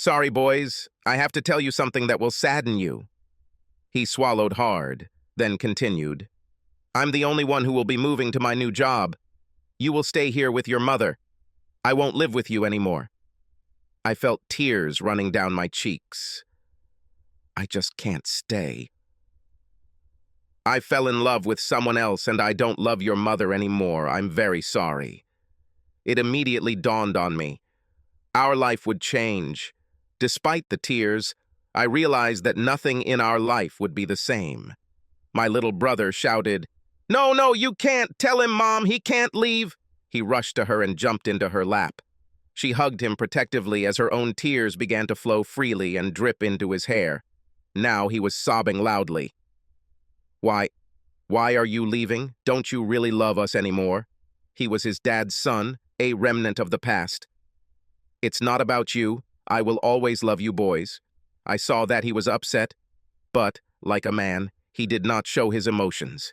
Sorry, boys, I have to tell you something that will sadden you. He swallowed hard, then continued. I'm the only one who will be moving to my new job. You will stay here with your mother. I won't live with you anymore. I felt tears running down my cheeks. I just can't stay. I fell in love with someone else and I don't love your mother anymore. I'm very sorry. It immediately dawned on me. Our life would change. Despite the tears, I realized that nothing in our life would be the same. My little brother shouted, No, no, you can't! Tell him, Mom, he can't leave! He rushed to her and jumped into her lap. She hugged him protectively as her own tears began to flow freely and drip into his hair. Now he was sobbing loudly. Why are you leaving? Don't you really love us anymore? He was his dad's son, a remnant of the past. It's not about you. I will always love you boys. I saw that he was upset, but, like a man, he did not show his emotions.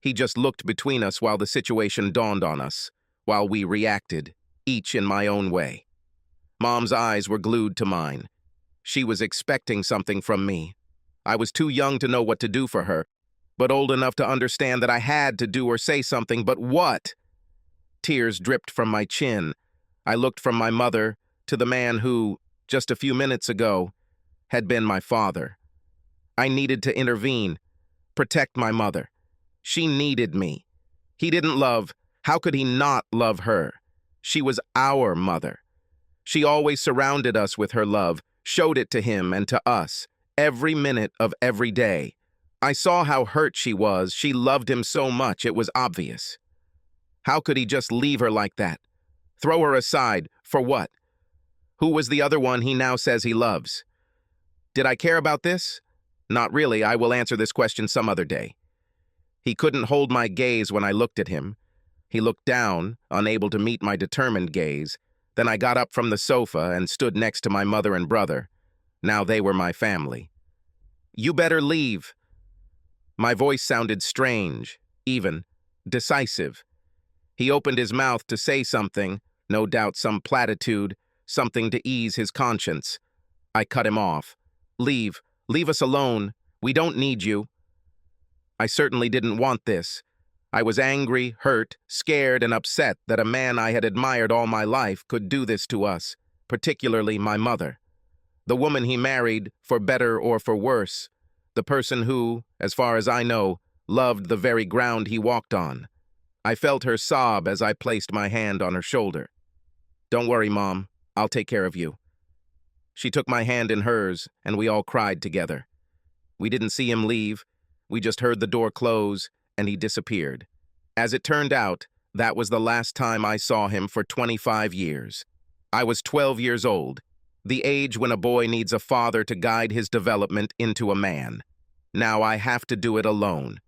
He just looked between us while the situation dawned on us, while we reacted, each in my own way. Mom's eyes were glued to mine. She was expecting something from me. I was too young to know what to do for her, but old enough to understand that I had to do or say something, but what? Tears dripped from my chin. I looked from my mother to the man who, just a few minutes ago, had been my father. I needed to intervene, protect my mother. She needed me. He didn't love, how could he not love her? She was our mother. She always surrounded us with her love, showed it to him and to us, every minute of every day. I saw how hurt she was. She loved him so much, it was obvious. How could he just leave her like that? Throw her aside, for what? Who was the other one he now says he loves? Did I care about this? Not really. I will answer this question some other day. He couldn't hold my gaze when I looked at him. He looked down, unable to meet my determined gaze. Then I got up from the sofa and stood next to my mother and brother. Now they were my family. You better leave. My voice sounded strange, even, decisive. He opened his mouth to say something, no doubt some platitude, something to ease his conscience. I cut him off. Leave. Leave us alone. We don't need you. I certainly didn't want this. I was angry, hurt, scared, and upset that a man I had admired all my life could do this to us, particularly my mother. The woman he married, for better or for worse. The person who, as far as I know, loved the very ground he walked on. I felt her sob as I placed my hand on her shoulder. Don't worry, Mom. I'll take care of you. She took my hand in hers, and we all cried together. We didn't see him leave. We just heard the door close, and he disappeared. As it turned out, that was the last time I saw him for 25 years. I was 12 years old, the age when a boy needs a father to guide his development into a man. Now I have to do it alone.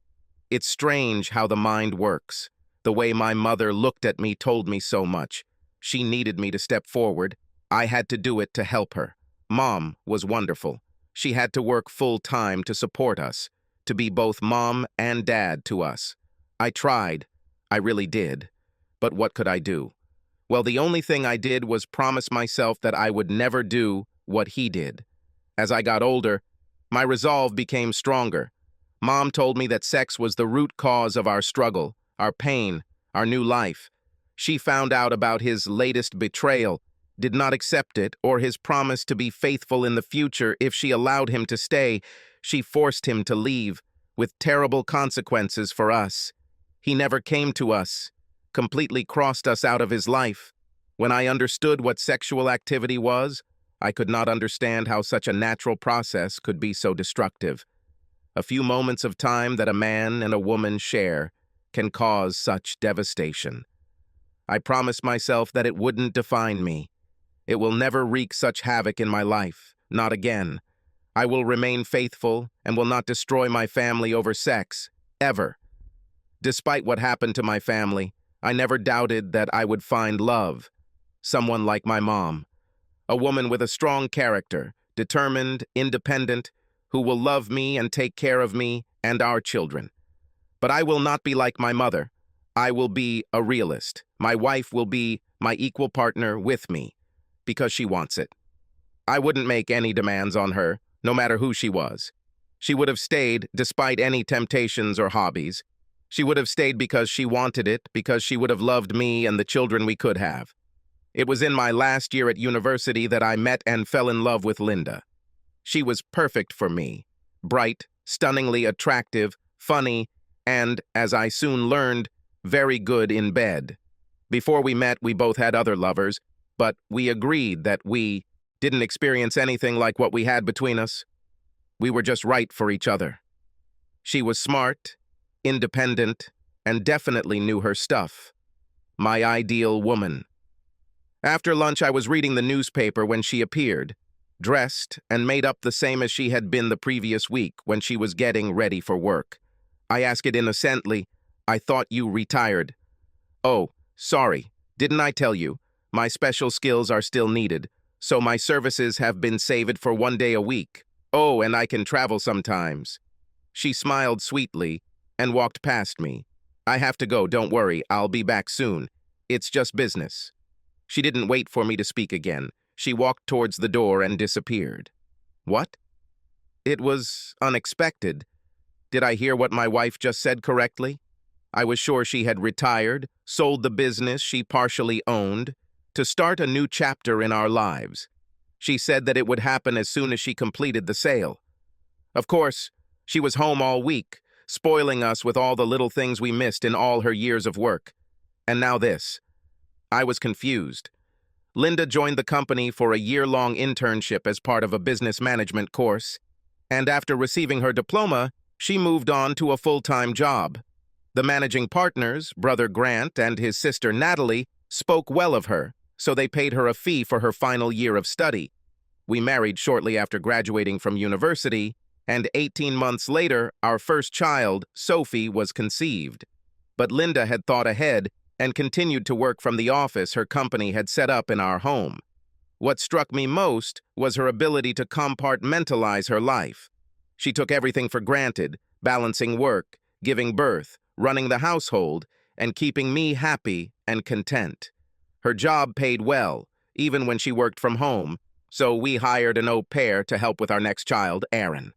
It's strange how the mind works. The way my mother looked at me told me so much. She needed me to step forward. I had to do it to help her. Mom was wonderful. She had to work full-time to support us, to be both mom and dad to us. I tried. I really did. But what could I do? Well, the only thing I did was promise myself that I would never do what he did. As I got older, my resolve became stronger. Mom told me that sex was the root cause of our struggle, our pain, our new life. She found out about his latest betrayal, did not accept it or his promise to be faithful in the future if she allowed him to stay. She forced him to leave, with terrible consequences for us. He never came to us, completely crossed us out of his life. When I understood what sexual activity was, I could not understand how such a natural process could be so destructive. A few moments of time that a man and a woman share can cause such devastation. I promised myself that it wouldn't define me. It will never wreak such havoc in my life, not again. I will remain faithful and will not destroy my family over sex, ever. Despite what happened to my family, I never doubted that I would find love, someone like my mom, a woman with a strong character, determined, independent, who will love me and take care of me and our children. But I will not be like my mother. I will be a realist. My wife will be my equal partner with me, because she wants it. I wouldn't make any demands on her, no matter who she was. She would have stayed despite any temptations or hobbies. She would have stayed because she wanted it, because she would have loved me and the children we could have. It was in my last year at university that I met and fell in love with Linda. She was perfect for me. Bright, stunningly attractive, funny, and, as I soon learned, very good in bed. Before we met, we both had other lovers, but we agreed that we didn't experience anything like what we had between us. We were just right for each other. She was smart, independent, and definitely knew her stuff. My ideal woman. After lunch, I was reading the newspaper when she appeared, dressed and made up the same as she had been the previous week when she was getting ready for work. I asked it innocently, "I thought you retired." "Oh, sorry, didn't I tell you? My special skills are still needed, so my services have been saved for 1 day a week. Oh, and I can travel sometimes." She smiled sweetly and walked past me. "I have to go, don't worry, I'll be back soon. It's just business." She didn't wait for me to speak again. She walked towards the door and disappeared. What? It was unexpected. Did I hear what my wife just said correctly? I was sure she had retired, sold the business she partially owned, to start a new chapter in our lives. She said that it would happen as soon as she completed the sale. Of course, she was home all week, spoiling us with all the little things we missed in all her years of work. And now this. I was confused. Linda joined the company for a year-long internship as part of a business management course, and after receiving her diploma, she moved on to a full-time job. The managing partners, Brother Grant and his sister Natalie, spoke well of her, so they paid her a fee for her final year of study. We married shortly after graduating from university, and 18 months later, our first child, Sophie, was conceived. But Linda had thought ahead and continued to work from the office her company had set up in our home. What struck me most was her ability to compartmentalize her life. She took everything for granted, balancing work, giving birth, running the household, and keeping me happy and content. Her job paid well, even when she worked from home, so we hired an au pair to help with our next child, Aaron.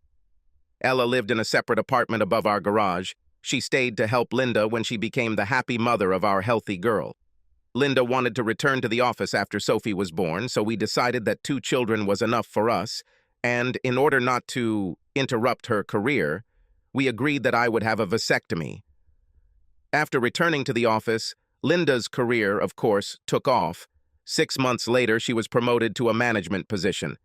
Ella lived in a separate apartment above our garage. She stayed to help Linda when she became the happy mother of our healthy girl. Linda wanted to return to the office after Sophie was born, so we decided that 2 children was enough for us, and in order not to interrupt her career, we agreed that I would have a vasectomy. After returning to the office, Linda's career, of course, took off. 6 months later, she was promoted to a management position.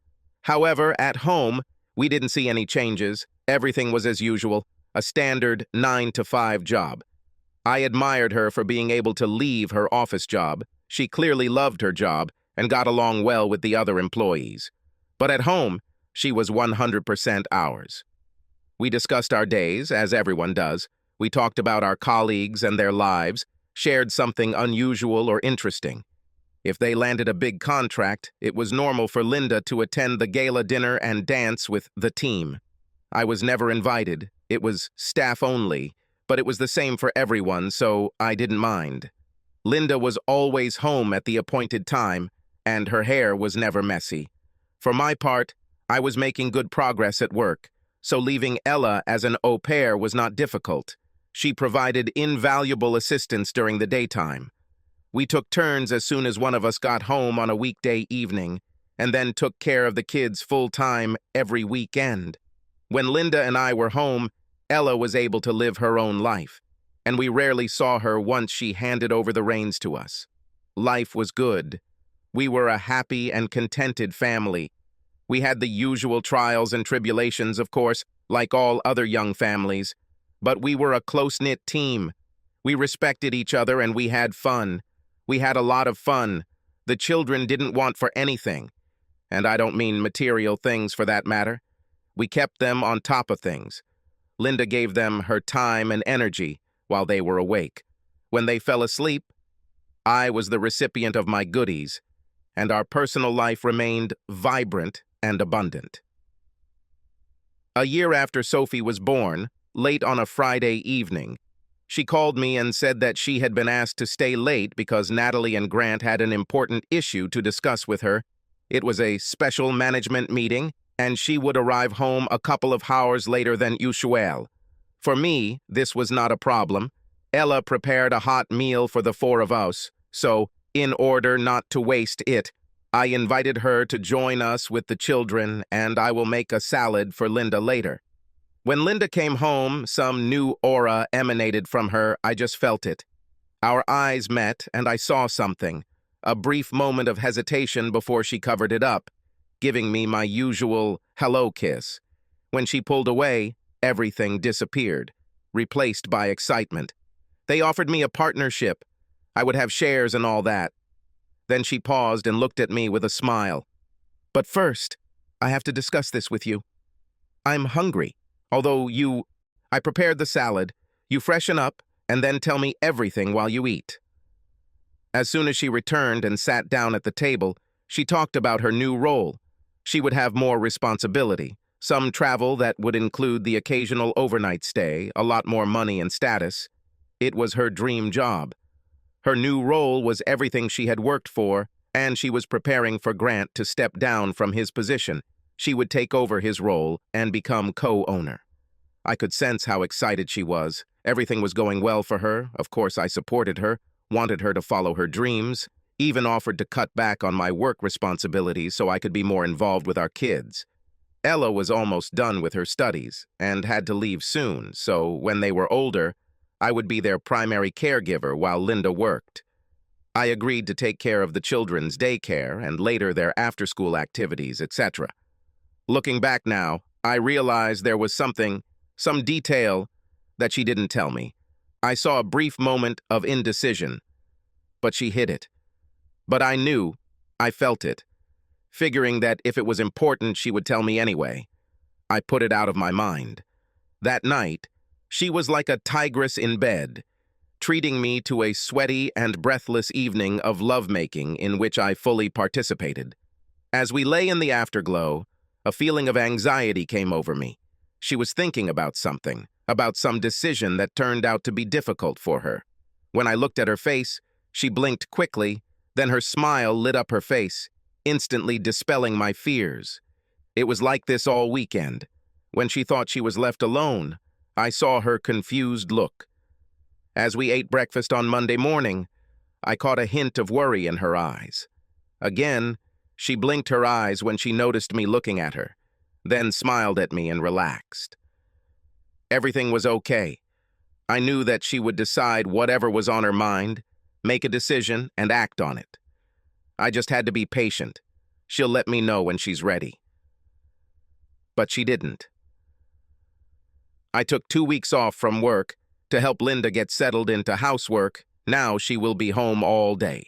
However, at home, we didn't see any changes. Everything was as usual. A standard 9-to-5 job. I admired her for being able to leave her office job. She clearly loved her job and got along well with the other employees. But at home, she was 100% ours. We discussed our days, as everyone does. We talked about our colleagues and their lives, shared something unusual or interesting. If they landed a big contract, it was normal for Linda to attend the gala dinner and dance with the team. I was never invited. It was staff only, but it was the same for everyone, so I didn't mind. Linda was always home at the appointed time, and her hair was never messy. For my part, I was making good progress at work, so leaving Ella as an au pair was not difficult. She provided invaluable assistance during the daytime. We took turns as soon as one of us got home on a weekday evening, and then took care of the kids full-time every weekend. When Linda and I were home, Ella was able to live her own life, and we rarely saw her once she handed over the reins to us. Life was good. We were a happy and contented family. We had the usual trials and tribulations, of course, like all other young families, but we were a close-knit team. We respected each other and we had fun. We had a lot of fun. The children didn't want for anything, and I don't mean material things for that matter. We kept them on top of things. Linda gave them her time and energy while they were awake. When they fell asleep, I was the recipient of my goodies, and our personal life remained vibrant and abundant. A year after Sophie was born, late on a Friday evening, she called me and said that she had been asked to stay late because Natalie and Grant had an important issue to discuss with her, It was a special management meeting, and she would arrive home a couple of hours later than usual. For me, this was not a problem. Ella prepared a hot meal for the four of us, so, in order not to waste it, I invited her to join us with the children, and I will make a salad for Linda later. When Linda came home, some new aura emanated from her. I just felt it. Our eyes met, and I saw something. A brief moment of hesitation before she covered it up, giving me my usual hello kiss. When she pulled away, everything disappeared, replaced by excitement. They offered me a partnership. I would have shares and all that. Then she paused and looked at me with a smile. But first, I have to discuss this with you. I'm hungry, although I prepared the salad. You freshen up and then tell me everything while you eat. As soon as she returned and sat down at the table, she talked about her new role. She would have more responsibility, some travel that would include the occasional overnight stay, a lot more money and status. It was her dream job. Her new role was everything she had worked for, and she was preparing for Grant to step down from his position. She would take over his role and become co-owner. I could sense how excited she was. Everything was going well for her. Of course, I supported her, wanted her to follow her dreams, even offered to cut back on my work responsibilities so I could be more involved with our kids. Ella was almost done with her studies and had to leave soon, so when they were older, I would be their primary caregiver while Linda worked. I agreed to take care of the children's daycare and later their after-school activities, etc. Looking back now, I realized there was some detail that she didn't tell me. I saw a brief moment of indecision, but she hid it. But I knew, I felt it, figuring that if it was important, she would tell me anyway. I put it out of my mind. That night, she was like a tigress in bed, treating me to a sweaty and breathless evening of lovemaking in which I fully participated. As we lay in the afterglow, a feeling of anxiety came over me. She was thinking about something, about some decision that turned out to be difficult for her. When I looked at her face, she blinked quickly, then her smile lit up her face, instantly dispelling my fears. It was like this all weekend. When she thought she was left alone, I saw her confused look. As we ate breakfast on Monday morning, I caught a hint of worry in her eyes. Again, she blinked her eyes when she noticed me looking at her, then smiled at me and relaxed. Everything was okay. I knew that she would decide whatever was on her mind, make a decision, and act on it. I just had to be patient. She'll let me know when she's ready. But she didn't. I took 2 weeks off from work to help Linda get settled into housework. Now she will be home all day.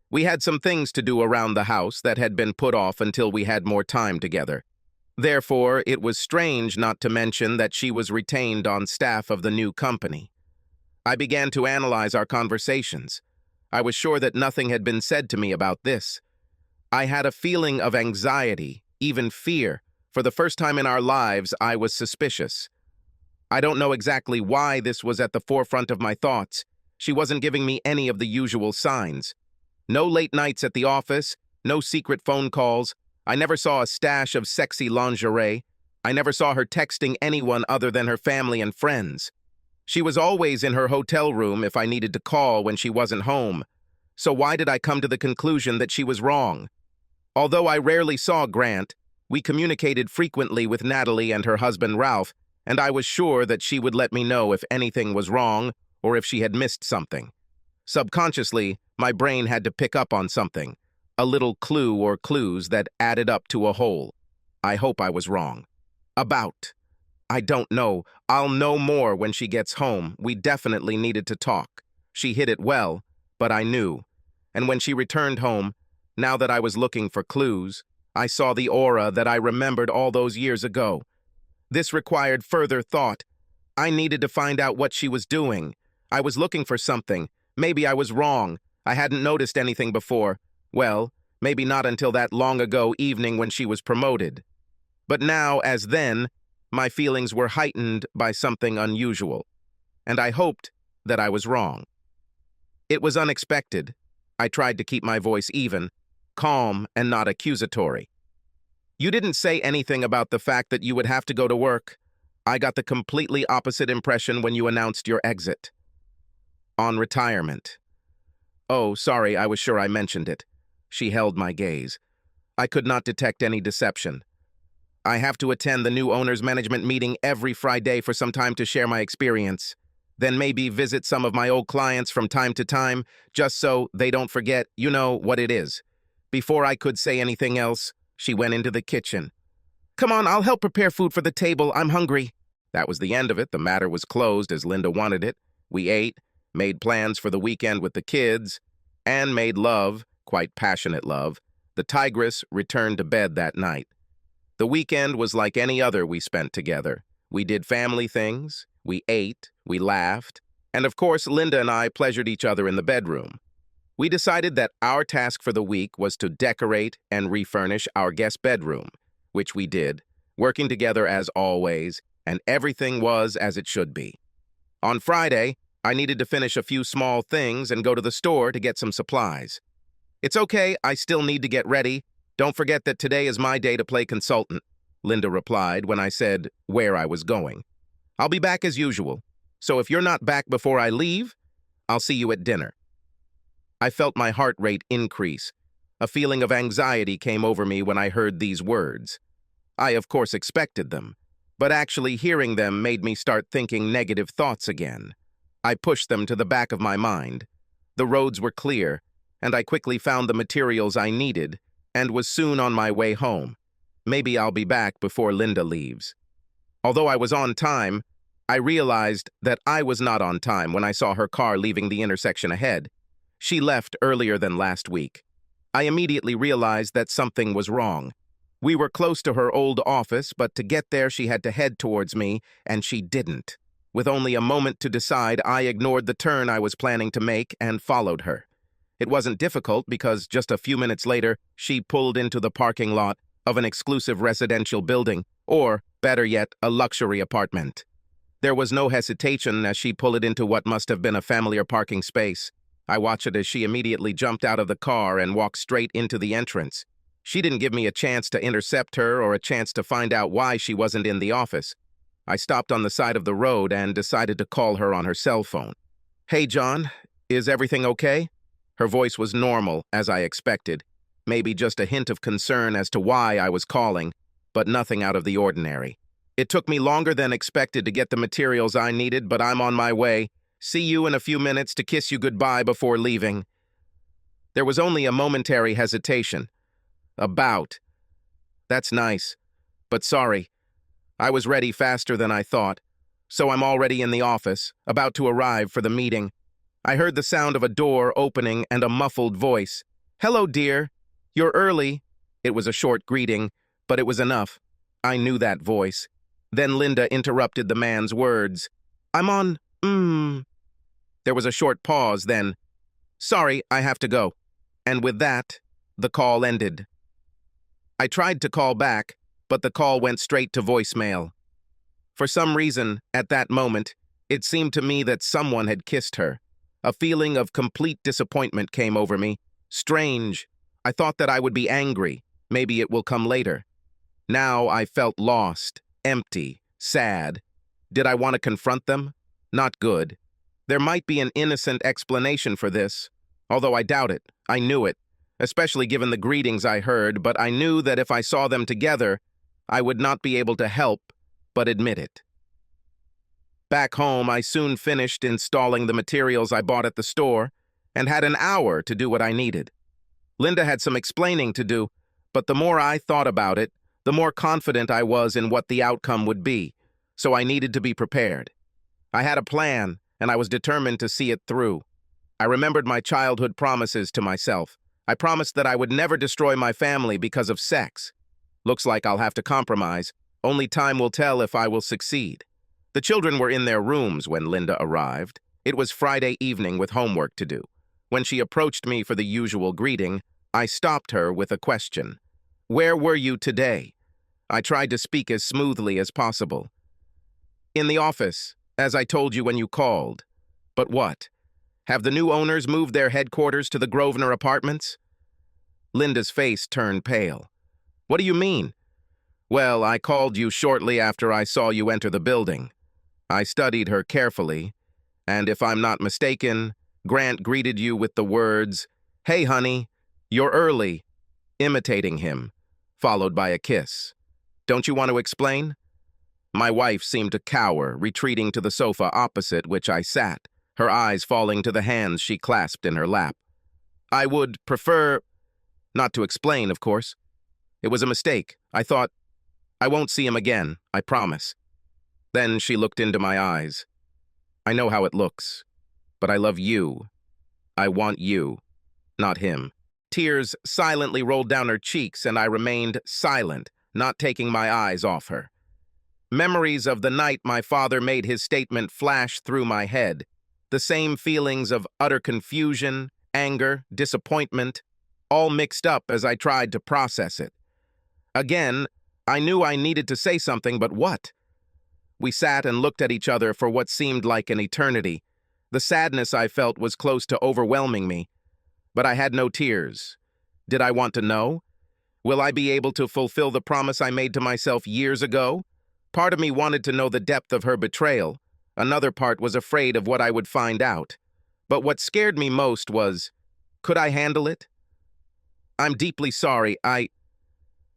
We had some things to do around the house that had been put off until we had more time together. Therefore, it was strange not to mention that she was retained on staff of the new company. I began to analyze our conversations. I was sure that nothing had been said to me about this. I had a feeling of anxiety, even fear. For the first time in our lives, I was suspicious. I don't know exactly why this was at the forefront of my thoughts. She wasn't giving me any of the usual signs. No late nights at the office, no secret phone calls. I never saw a stash of sexy lingerie. I never saw her texting anyone other than her family and friends. She was always in her hotel room if I needed to call when she wasn't home. So why did I come to the conclusion that she was wrong? Although I rarely saw Grant, we communicated frequently with Natalie and her husband Ralph, and I was sure that she would let me know if anything was wrong or if she had missed something. Subconsciously, my brain had to pick up on something, a little clue or clues that added up to a whole. I hope I was wrong. I don't know. I'll know more when she gets home. We definitely needed to talk. She hid it well, but I knew. And when she returned home, now that I was looking for clues, I saw the aura that I remembered all those years ago. This required further thought. I needed to find out what she was doing. I was looking for something. Maybe I was wrong. I hadn't noticed anything before. Well, maybe not until that long ago evening when she was promoted. But now, as then, my feelings were heightened by something unusual, and I hoped that I was wrong. It was unexpected. I tried to keep my voice even. calm and not accusatory. You didn't say anything about the fact that you would have to go to work. I got the completely opposite impression when you announced your exit. On retirement. Oh, sorry, I was sure I mentioned it. She held my gaze. I could not detect any deception. I have to attend the new owner's management meeting every Friday for some time to share my experience. Then maybe visit some of my old clients from time to time, just so they don't forget, you know what it is. Before I could say anything else, she went into the kitchen. Come on, I'll help prepare food for the table. I'm hungry. That was the end of it. The matter was closed as Linda wanted it. We ate, made plans for the weekend with the kids, and made love, quite passionate love. The tigress returned to bed that night. The weekend was like any other we spent together. We did family things, we ate, we laughed, and of course Linda and I pleasured each other in the bedroom. We decided that our task for the week was to decorate and refurnish our guest bedroom, which we did, working together as always, and everything was as it should be. On Friday, I needed to finish a few small things and go to the store to get some supplies. It's okay, I still need to get ready. Don't forget that today is my day to play consultant, Linda replied when I said where I was going. I'll be back as usual, so if you're not back before I leave, I'll see you at dinner. I felt my heart rate increase. A feeling of anxiety came over me when I heard these words. I, of course, expected them, but actually hearing them made me start thinking negative thoughts again. I pushed them to the back of my mind. The roads were clear, and I quickly found the materials I needed and was soon on my way home. Maybe I'll be back before Linda leaves. Although I was on time, I realized that I was not on time when I saw her car leaving the intersection ahead. She left earlier than last week. I immediately realized that something was wrong. We were close to her old office, but to get there she had to head towards me, and she didn't. With only a moment to decide, I ignored the turn I was planning to make and followed her. It wasn't difficult because just a few minutes later, she pulled into the parking lot of an exclusive residential building, or, better yet, a luxury apartment. There was no hesitation as she pulled into what must have been a familiar parking space. I watched it as she immediately jumped out of the car and walked straight into the entrance. She didn't give me a chance to intercept her or a chance to find out why she wasn't in the office. I stopped on the side of the road and decided to call her on her cell phone. Hey, John, is everything okay? Her voice was normal, as I expected, maybe just a hint of concern as to why I was calling, but nothing out of the ordinary. It took me longer than expected to get the materials I needed, but I'm on my way. See you in a few minutes to kiss you goodbye before leaving. There was only a momentary hesitation. About. That's nice, but sorry. I was ready faster than I thought, so I'm already in the office, about to arrive for the meeting. I heard the sound of a door opening and a muffled voice. Hello, dear. You're early. It was a short greeting, but it was enough. I knew that voice. Then Linda interrupted the man's words. I'm on, There was a short pause, then, sorry, I have to go. And with that, the call ended. I tried to call back, but the call went straight to voicemail. For some reason, at that moment, it seemed to me that someone had kissed her. A feeling of complete disappointment came over me. Strange. I thought that I would be angry. Maybe it will come later. Now I felt lost, empty, sad. Did I want to confront them? Not good. There might be an innocent explanation for this, although I doubt it. I knew it, especially given the greetings I heard, but I knew that if I saw them together, I would not be able to help but admit it. Back home, I soon finished installing the materials I bought at the store and had an hour to do what I needed. Linda had some explaining to do, but the more I thought about it, the more confident I was in what the outcome would be, so I needed to be prepared. I had a plan, and I was determined to see it through. I remembered my childhood promises to myself. I promised that I would never destroy my family because of sex. Looks like I'll have to compromise. Only time will tell if I will succeed. The children were in their rooms when Linda arrived. It was Friday evening with homework to do. When she approached me for the usual greeting, I stopped her with a question. Where were you today? I tried to speak as smoothly as possible. In the office, as I told you when you called. But what? Have the new owners moved their headquarters to the Grosvenor Apartments? Linda's face turned pale. What do you mean? Well, I called you shortly after I saw you enter the building. I studied her carefully, and if I'm not mistaken, Grant greeted you with the words, "Hey, honey, you're early," imitating him, followed by a kiss. Don't you want to explain? My wife seemed to cower, retreating to the sofa opposite which I sat, her eyes falling to the hands she clasped in her lap. I would prefer not to explain, of course. It was a mistake. I thought, I won't see him again, I promise. Then she looked into my eyes. I know how it looks, but I love you. I want you, not him. Tears silently rolled down her cheeks, and I remained silent, not taking my eyes off her. Memories of the night my father made his statement flashed through my head. The same feelings of utter confusion, anger, disappointment, all mixed up as I tried to process it. Again, I knew I needed to say something, but what? We sat and looked at each other for what seemed like an eternity. The sadness I felt was close to overwhelming me, but I had no tears. Did I want to know? Will I be able to fulfill the promise I made to myself years ago? Part of me wanted to know the depth of her betrayal. Another part was afraid of what I would find out. But what scared me most was, could I handle it? I'm deeply sorry,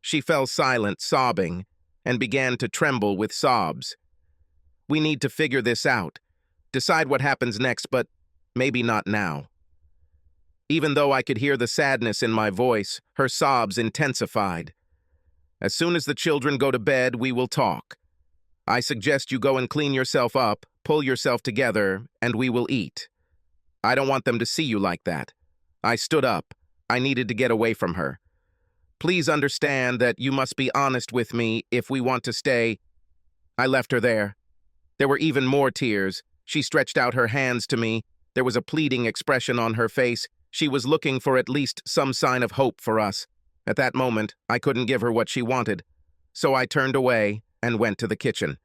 She fell silent, sobbing, and began to tremble with sobs. We need to figure this out, decide what happens next, but maybe not now. Even though I could hear the sadness in my voice, her sobs intensified. As soon as the children go to bed, we will talk. I suggest you go and clean yourself up, pull yourself together, and we will eat. I don't want them to see you like that. I stood up. I needed to get away from her. Please understand that you must be honest with me if we want to stay. I left her there. There were even more tears. She stretched out her hands to me. There was a pleading expression on her face. She was looking for at least some sign of hope for us. At that moment, I couldn't give her what she wanted. So I turned away and went to the kitchen.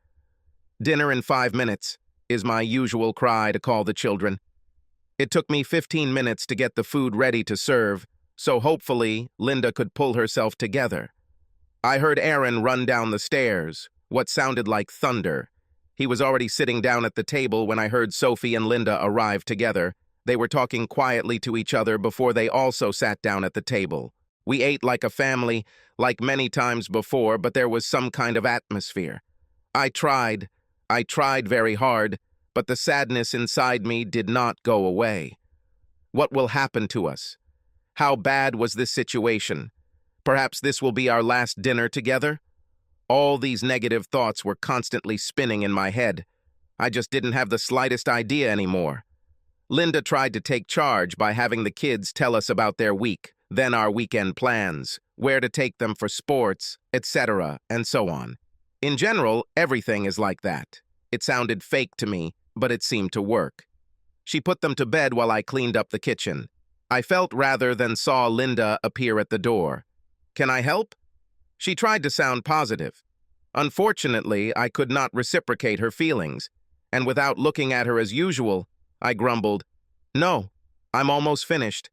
Dinner in 5 minutes is my usual cry to call the children. It took me 15 minutes to get the food ready to serve, so hopefully Linda could pull herself together. I heard Aaron run down the stairs, what sounded like thunder. He was already sitting down at the table when I heard Sophie and Linda arrive together. They were talking quietly to each other before they also sat down at the table. We ate like a family, like many times before, but there was some kind of atmosphere. I tried very hard, but the sadness inside me did not go away. What will happen to us? How bad was this situation? Perhaps this will be our last dinner together? All these negative thoughts were constantly spinning in my head. I just didn't have the slightest idea anymore. Linda tried to take charge by having the kids tell us about their week, then our weekend plans, where to take them for sports, etc., and so on. In general, everything is like that. It sounded fake to me, but it seemed to work. She put them to bed while I cleaned up the kitchen. I felt rather than saw Linda appear at the door. Can I help? She tried to sound positive. Unfortunately, I could not reciprocate her feelings, and without looking at her as usual, I grumbled, "No, I'm almost finished."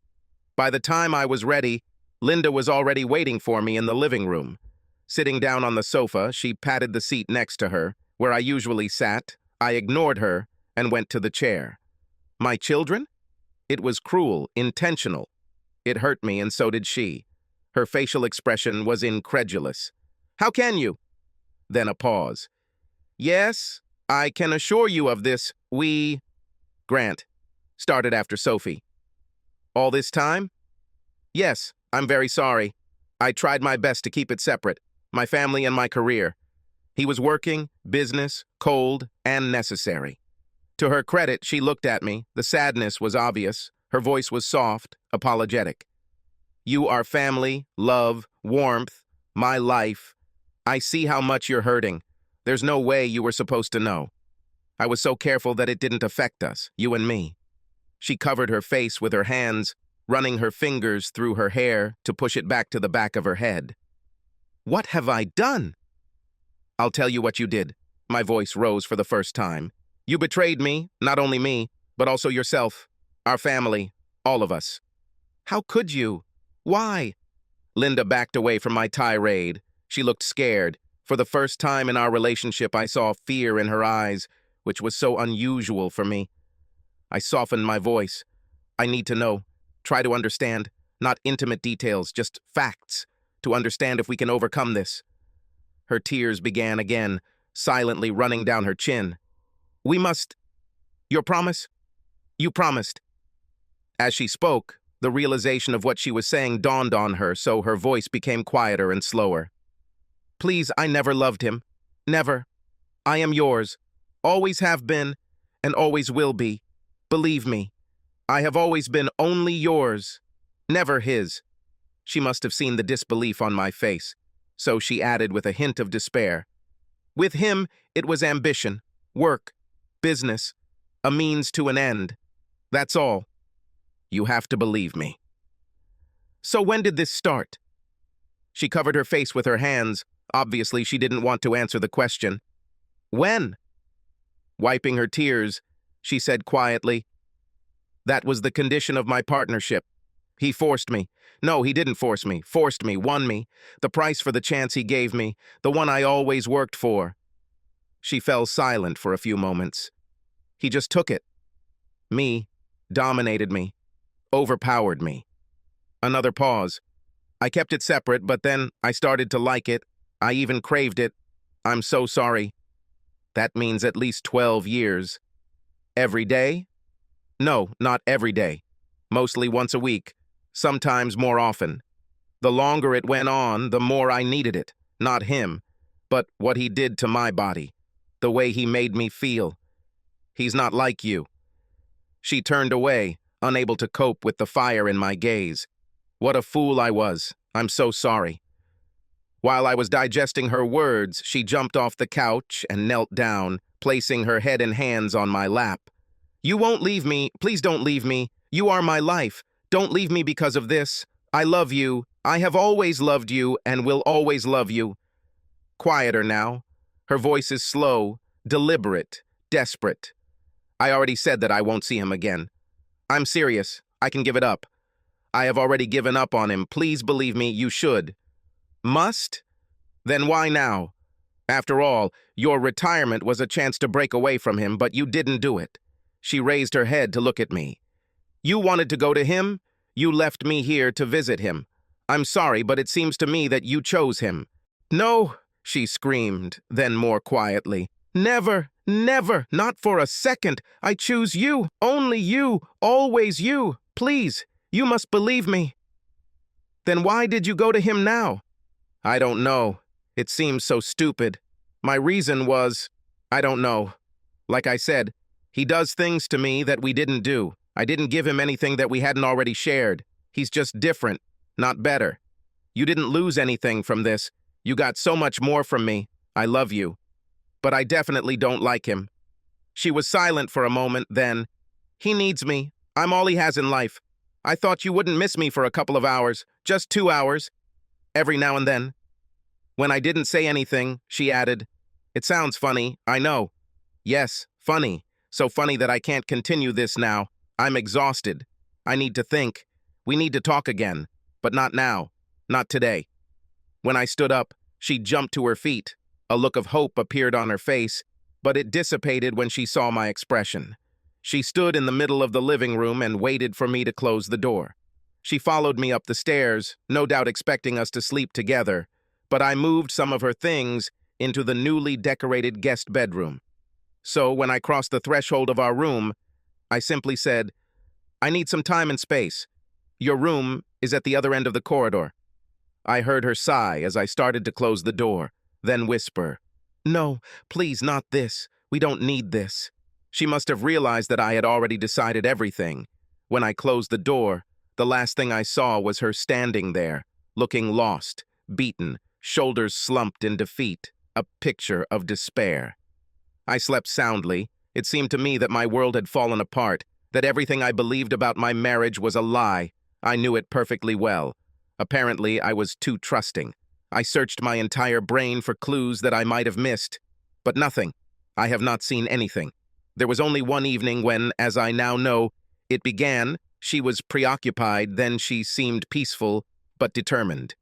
By the time I was ready, Linda was already waiting for me in the living room. Sitting down on the sofa, she patted the seat next to her, where I usually sat. I ignored her and went to the chair. My children? It was cruel, intentional. It hurt me, and so did she. Her facial expression was incredulous. "How can you?" Then a pause. "Yes, I can assure you of this. Grant started after Sophie. "All this time?" "Yes, I'm very sorry. I tried my best to keep it separate, my family and my career. He was working, business, cold, and necessary." To her credit, she looked at me. The sadness was obvious. Her voice was soft, apologetic. "You are family, love, warmth, my life. I see how much you're hurting. There's no way you were supposed to know. I was so careful that it didn't affect us, you and me." She covered her face with her hands, running her fingers through her hair to push it back to the back of her head. "What have I done?" "I'll tell you what you did." My voice rose for the first time. "You betrayed me, not only me, but also yourself, our family, all of us." "How could you? Why?" Linda backed away from my tirade. She looked scared. For the first time in our relationship, I saw fear in her eyes, which was so unusual for me. I softened my voice. I need to know. Try to understand. Not intimate details, just facts. To understand if we can overcome this. Her tears began again, silently running down her chin. We must. Your promise? You promised. As she spoke, the realization of what she was saying dawned on her, so her voice became quieter and slower. Please, I never loved him. Never. I am yours. Always have been, and always will be. Believe me. I have always been only yours, never his. She must have seen the disbelief on my face, so she added with a hint of despair. With him, it was ambition, work, business, a means to an end. That's all. You have to believe me. So when did this start? She covered her face with her hands. Obviously, she didn't want to answer the question. When? Wiping her tears, she said quietly, that was the condition of my partnership. He forced me. No, he didn't force me. Forced me, won me. The price for the chance he gave me, the one I always worked for. She fell silent for a few moments. He just took it. Me, dominated me, overpowered me. Another pause. I kept it separate, but then I started to like it. I even craved it. I'm so sorry. That means at least 12 years. Every day? No, not every day. Mostly once a week. Sometimes more often. The longer it went on, the more I needed it. Not him, but what he did to my body. The way he made me feel. He's not like you. She turned away, unable to cope with the fire in my gaze. What a fool I was. I'm so sorry. While I was digesting her words, she jumped off the couch and knelt down, placing her head and hands on my lap. You won't leave me. Please don't leave me. You are my life. Don't leave me because of this. I love you. I have always loved you and will always love you. Quieter now. Her voice is slow, deliberate, desperate. I already said that I won't see him again. I'm serious. I can give it up. I have already given up on him. Please believe me, you should. Must? Then why now? After all, your retirement was a chance to break away from him, but you didn't do it. She raised her head to look at me. You wanted to go to him? You left me here to visit him. I'm sorry, but it seems to me that you chose him. No, she screamed, then more quietly. Never, never, not for a second. I choose you, only you, always you. Please, you must believe me. Then why did you go to him now? I don't know. It seems so stupid. My reason was, I don't know. Like I said, he does things to me that we didn't do. I didn't give him anything that we hadn't already shared. He's just different, not better. You didn't lose anything from this. You got so much more from me. I love you. But I definitely don't like him. She was silent for a moment, then, he needs me. I'm all he has in life. I thought you wouldn't miss me for a couple of hours, just 2 hours. Every now and then. When I didn't say anything, she added, it sounds funny, I know. Yes, funny. So funny that I can't continue this now. I'm exhausted. I need to think. We need to talk again. But not now. Not today. When I stood up, she jumped to her feet. A look of hope appeared on her face, but it dissipated when she saw my expression. She stood in the middle of the living room and waited for me to close the door. She followed me up the stairs, no doubt expecting us to sleep together, but I moved some of her things into the newly decorated guest bedroom. So when I crossed the threshold of our room, I simply said, I need some time and space. Your room is at the other end of the corridor. I heard her sigh as I started to close the door, then whisper, no, please, not this. We don't need this. She must have realized that I had already decided everything. When I closed the door, the last thing I saw was her standing there, looking lost, beaten, shoulders slumped in defeat, a picture of despair. I slept soundly. It seemed to me that my world had fallen apart, that everything I believed about my marriage was a lie. I knew it perfectly well. Apparently, I was too trusting. I searched my entire brain for clues that I might have missed. But nothing. I have not seen anything. There was only one evening when, as I now know, it began. She was preoccupied, then she seemed peaceful, but determined.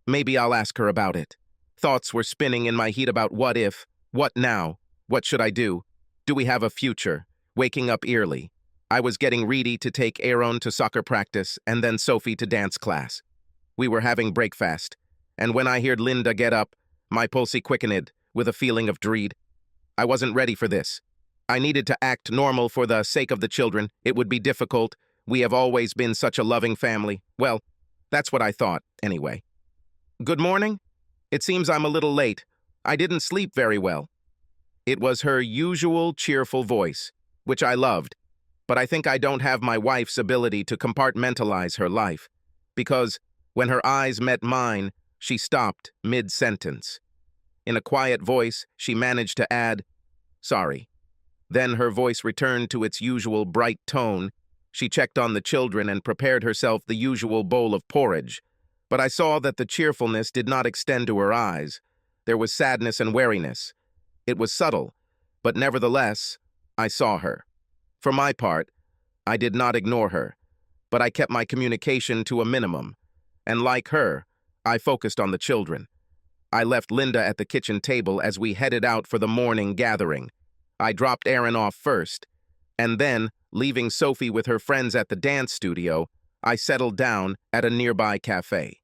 Maybe I'll ask her about it. Thoughts were spinning in my head about what if, what now, what should I do? Do we have a future? Waking up early. I was getting ready to take Aaron to soccer practice and then Sophie to dance class. We were having breakfast, and when I heard Linda get up, my pulse quickened with a feeling of dread. I wasn't ready for this. I needed to act normal for the sake of the children. It would be difficult. We have always been such a loving family. Well, that's what I thought, anyway. Good morning? It seems I'm a little late. I didn't sleep very well. It was her usual cheerful voice, which I loved, but I think I don't have my wife's ability to compartmentalize her life, because when her eyes met mine, she stopped mid-sentence. In a quiet voice, she managed to add, "Sorry." Then her voice returned to its usual bright tone. She checked on the children and prepared herself the usual bowl of porridge. But I saw that the cheerfulness did not extend to her eyes. There was sadness and wariness. It was subtle, but nevertheless, I saw her. For my part, I did not ignore her, but I kept my communication to a minimum. And like her, I focused on the children. I left Linda at the kitchen table as we headed out for the morning gathering. I dropped Aaron off first, and then, leaving Sophie with her friends at the dance studio, I settled down at a nearby cafe.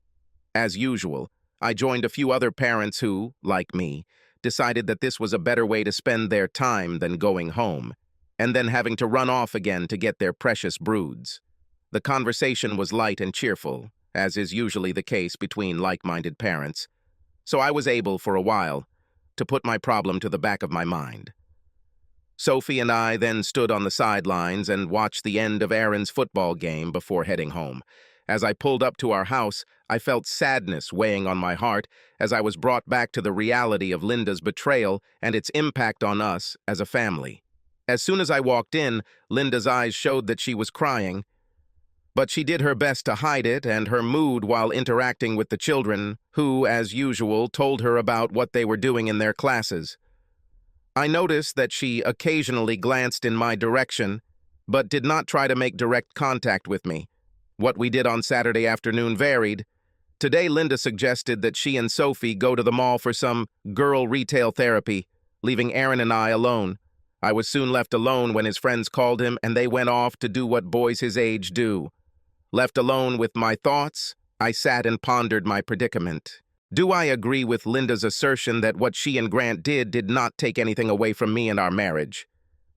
As usual, I joined a few other parents who, like me, decided that this was a better way to spend their time than going home, and then having to run off again to get their precious broods. The conversation was light and cheerful, as is usually the case between like-minded parents, so I was able, for a while, to put my problem to the back of my mind. Sophie and I then stood on the sidelines and watched the end of Aaron's football game before heading home. As I pulled up to our house, I felt sadness weighing on my heart as I was brought back to the reality of Linda's betrayal and its impact on us as a family. As soon as I walked in, Linda's eyes showed that she was crying, but she did her best to hide it and her mood while interacting with the children, who, as usual, told her about what they were doing in their classes. I noticed that she occasionally glanced in my direction, but did not try to make direct contact with me. What we did on Saturday afternoon varied. Today, Linda suggested that she and Sophie go to the mall for some girl retail therapy, leaving Aaron and I alone. I was soon left alone when his friends called him and they went off to do what boys his age do. Left alone with my thoughts, I sat and pondered my predicament. Do I agree with Linda's assertion that what she and Grant did not take anything away from me and our marriage?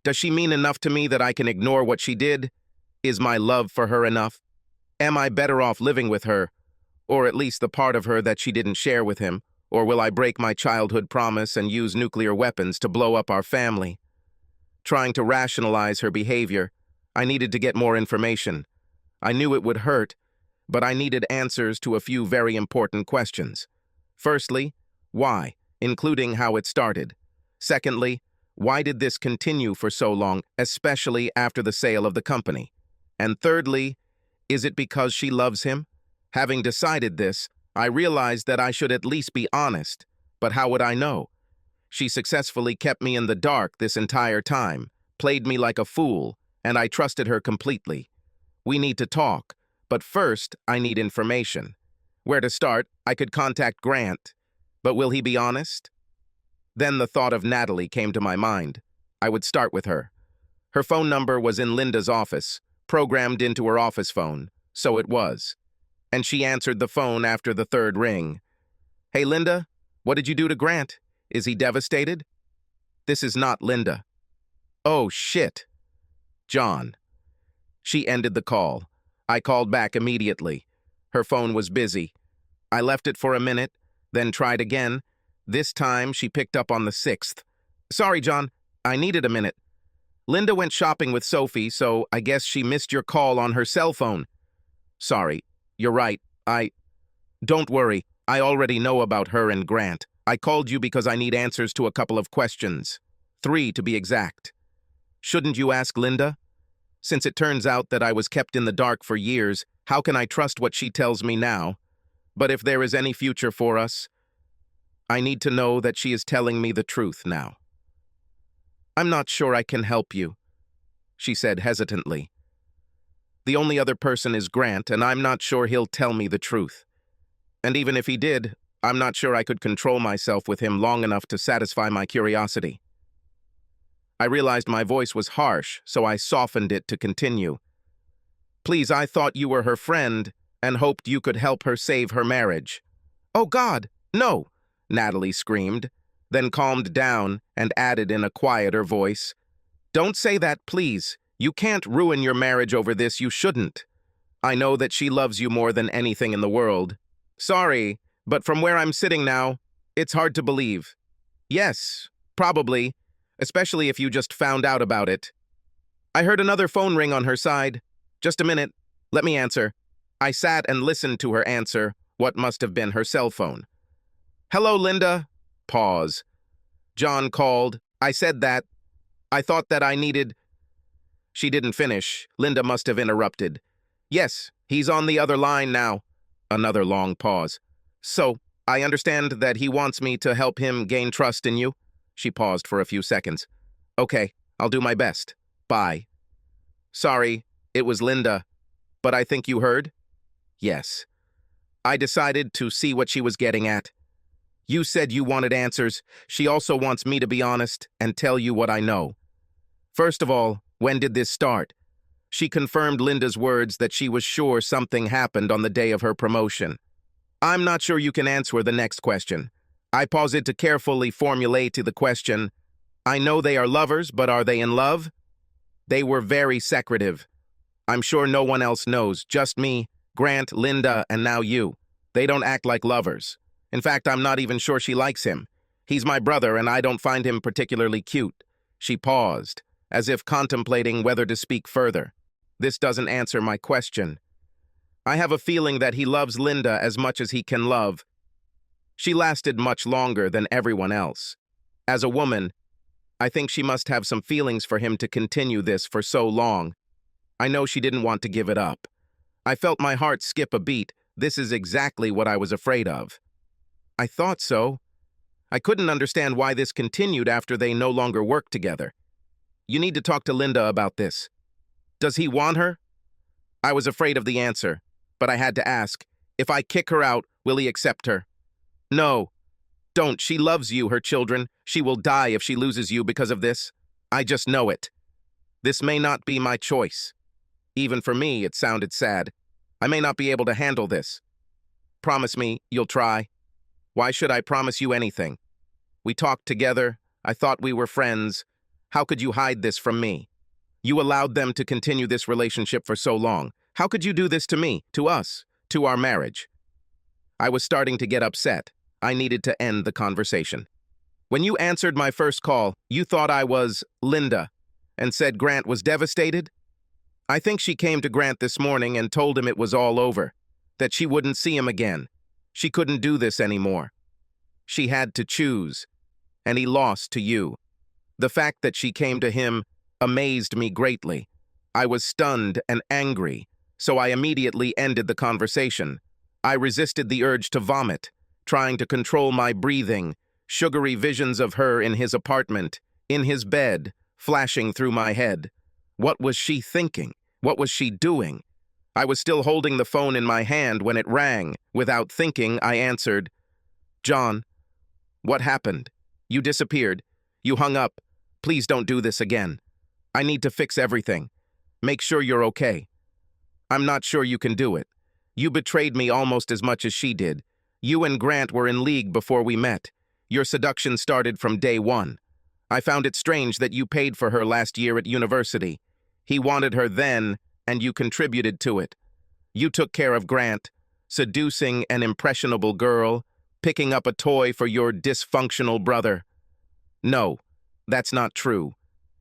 Does she mean enough to me that I can ignore what she did? Is my love for her enough? Am I better off living with her, or at least the part of her that she didn't share with him, or will I break my childhood promise and use nuclear weapons to blow up our family? Trying to rationalize her behavior, I needed to get more information. I knew it would hurt, but I needed answers to a few very important questions. Firstly, why, including how it started. Secondly, why did this continue for so long, especially after the sale of the company? And thirdly, is it because she loves him? Having decided this, I realized that I should at least be honest, but how would I know? She successfully kept me in the dark this entire time, played me like a fool, and I trusted her completely. We need to talk, but first I need information. Where to start, I could contact Grant, but will he be honest? Then the thought of Natalie came to my mind. I would start with her. Her phone number was in Linda's office, programmed into her office phone, so it was. And she answered the phone after the third ring. "Hey, Linda, what did you do to Grant? Is he devastated?" "This is not Linda." "Oh, shit." "John." She ended the call. I called back immediately. Her phone was busy. I left it for a minute, then tried again. This time, she picked up on the 6th. "Sorry, John, I needed a minute. Linda went shopping with Sophie, so I guess she missed your call on her cell phone." "Sorry, you're right. Don't worry, I already know about her and Grant. I called you because I need answers to a couple of questions. 3 to be exact. Shouldn't you ask Linda? Since it turns out that I was kept in the dark for years, how can I trust what she tells me now? But if there is any future for us, I need to know that she is telling me the truth now." "I'm not sure I can help you," she said hesitantly. "The only other person is Grant, and I'm not sure he'll tell me the truth. And even if he did, I'm not sure I could control myself with him long enough to satisfy my curiosity. I realized my voice was harsh, so I softened it to continue. Please, I thought you were her friend and hoped you could help her save her marriage. Oh God, no, Natalie screamed, then calmed down and added in a quieter voice, Don't say that, please. You can't ruin your marriage over this, you shouldn't. I know that she loves you more than anything in the world. Sorry, but from where I'm sitting now, it's hard to believe. Yes, probably, especially if you just found out about it. I heard another phone ring on her side. Just a minute, let me answer. I sat and listened to her answer, what must have been her cell phone. Hello, Linda. Pause. John called. I said that. I thought that I needed... She didn't finish. Linda must have interrupted. Yes, he's on the other line now. Another long pause. So, I understand that he wants me to help him gain trust in you? She paused for a few seconds. Okay, I'll do my best. Bye. Sorry, it was Linda. But I think you heard? Yes. I decided to see what she was getting at. You said you wanted answers. She also wants me to be honest and tell you what I know. First of all, when did this start? She confirmed Linda's words that she was sure something happened on the day of her promotion. I'm not sure you can answer the next question. I paused to carefully formulate the question. I know they are lovers, but are they in love? They were very secretive. I'm sure no one else knows, just me, Grant, Linda, and now you. They don't act like lovers. In fact, I'm not even sure she likes him. He's my brother, and I don't find him particularly cute. She paused, as if contemplating whether to speak further. This doesn't answer my question. I have a feeling that he loves Linda as much as he can love. She lasted much longer than everyone else. As a woman, I think she must have some feelings for him to continue this for so long. I know she didn't want to give it up. I felt my heart skip a beat. This is exactly what I was afraid of. I thought so. I couldn't understand why this continued after they no longer worked together. You need to talk to Linda about this. Does he want her? I was afraid of the answer, but I had to ask. If I kick her out, will he accept her? No. Don't. She loves you, her children. She will die if she loses you because of this. I just know it. This may not be my choice. Even for me, it sounded sad. I may not be able to handle this. Promise me you'll try. Why should I promise you anything? We talked together. I thought we were friends. How could you hide this from me? You allowed them to continue this relationship for so long. How could you do this to me, to us, to our marriage? I was starting to get upset. I needed to end the conversation. When you answered my first call, you thought I was Linda and said Grant was devastated? I think she came to Grant this morning and told him it was all over, that she wouldn't see him again. She couldn't do this anymore. She had to choose, and he lost to you. The fact that she came to him amazed me greatly. I was stunned and angry, so I immediately ended the conversation. I resisted the urge to vomit, trying to control my breathing, sugary visions of her in his apartment, in his bed, flashing through my head. What was she thinking? What was she doing? I was still holding the phone in my hand when it rang. Without thinking, I answered, John, what happened? You disappeared. You hung up. Please don't do this again. I need to fix everything. Make sure you're okay. I'm not sure you can do it. You betrayed me almost as much as she did. You and Grant were in league before we met. Your seduction started from day one. I found it strange that you paid for her last year at university. He wanted her then, and you contributed to it. You took care of Grant, seducing an impressionable girl, picking up a toy for your dysfunctional brother. No, that's not true.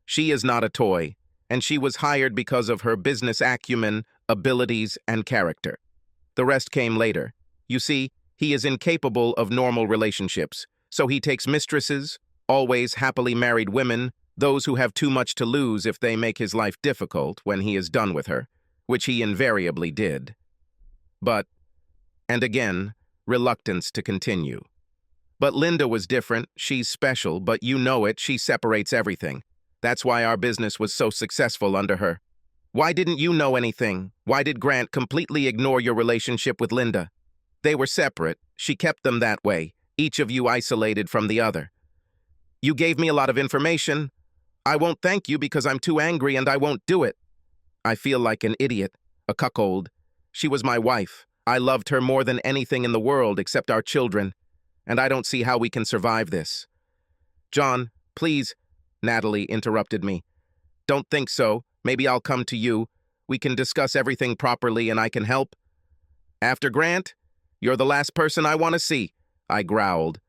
She is not a toy, and she was hired because of her business acumen, abilities, and character. The rest came later. You see, he is incapable of normal relationships, so he takes mistresses, always happily married women, those who have too much to lose if they make his life difficult when he is done with her, which he invariably did. But, and again, reluctance to continue. But Linda was different. She's special, but you know it. She separates everything. That's why our business was so successful under her. Why didn't you know anything? Why did Grant completely ignore your relationship with Linda? They were separate. She kept them that way, each of you isolated from the other. You gave me a lot of information. I won't thank you because I'm too angry and I won't do it. I feel like an idiot, a cuckold. She was my wife. I loved her more than anything in the world except our children, and I don't see how we can survive this. John, please, Natalie interrupted me. Don't think so. Maybe I'll come to you. We can discuss everything properly and I can help. After Grant, you're the last person I want to see, I growled.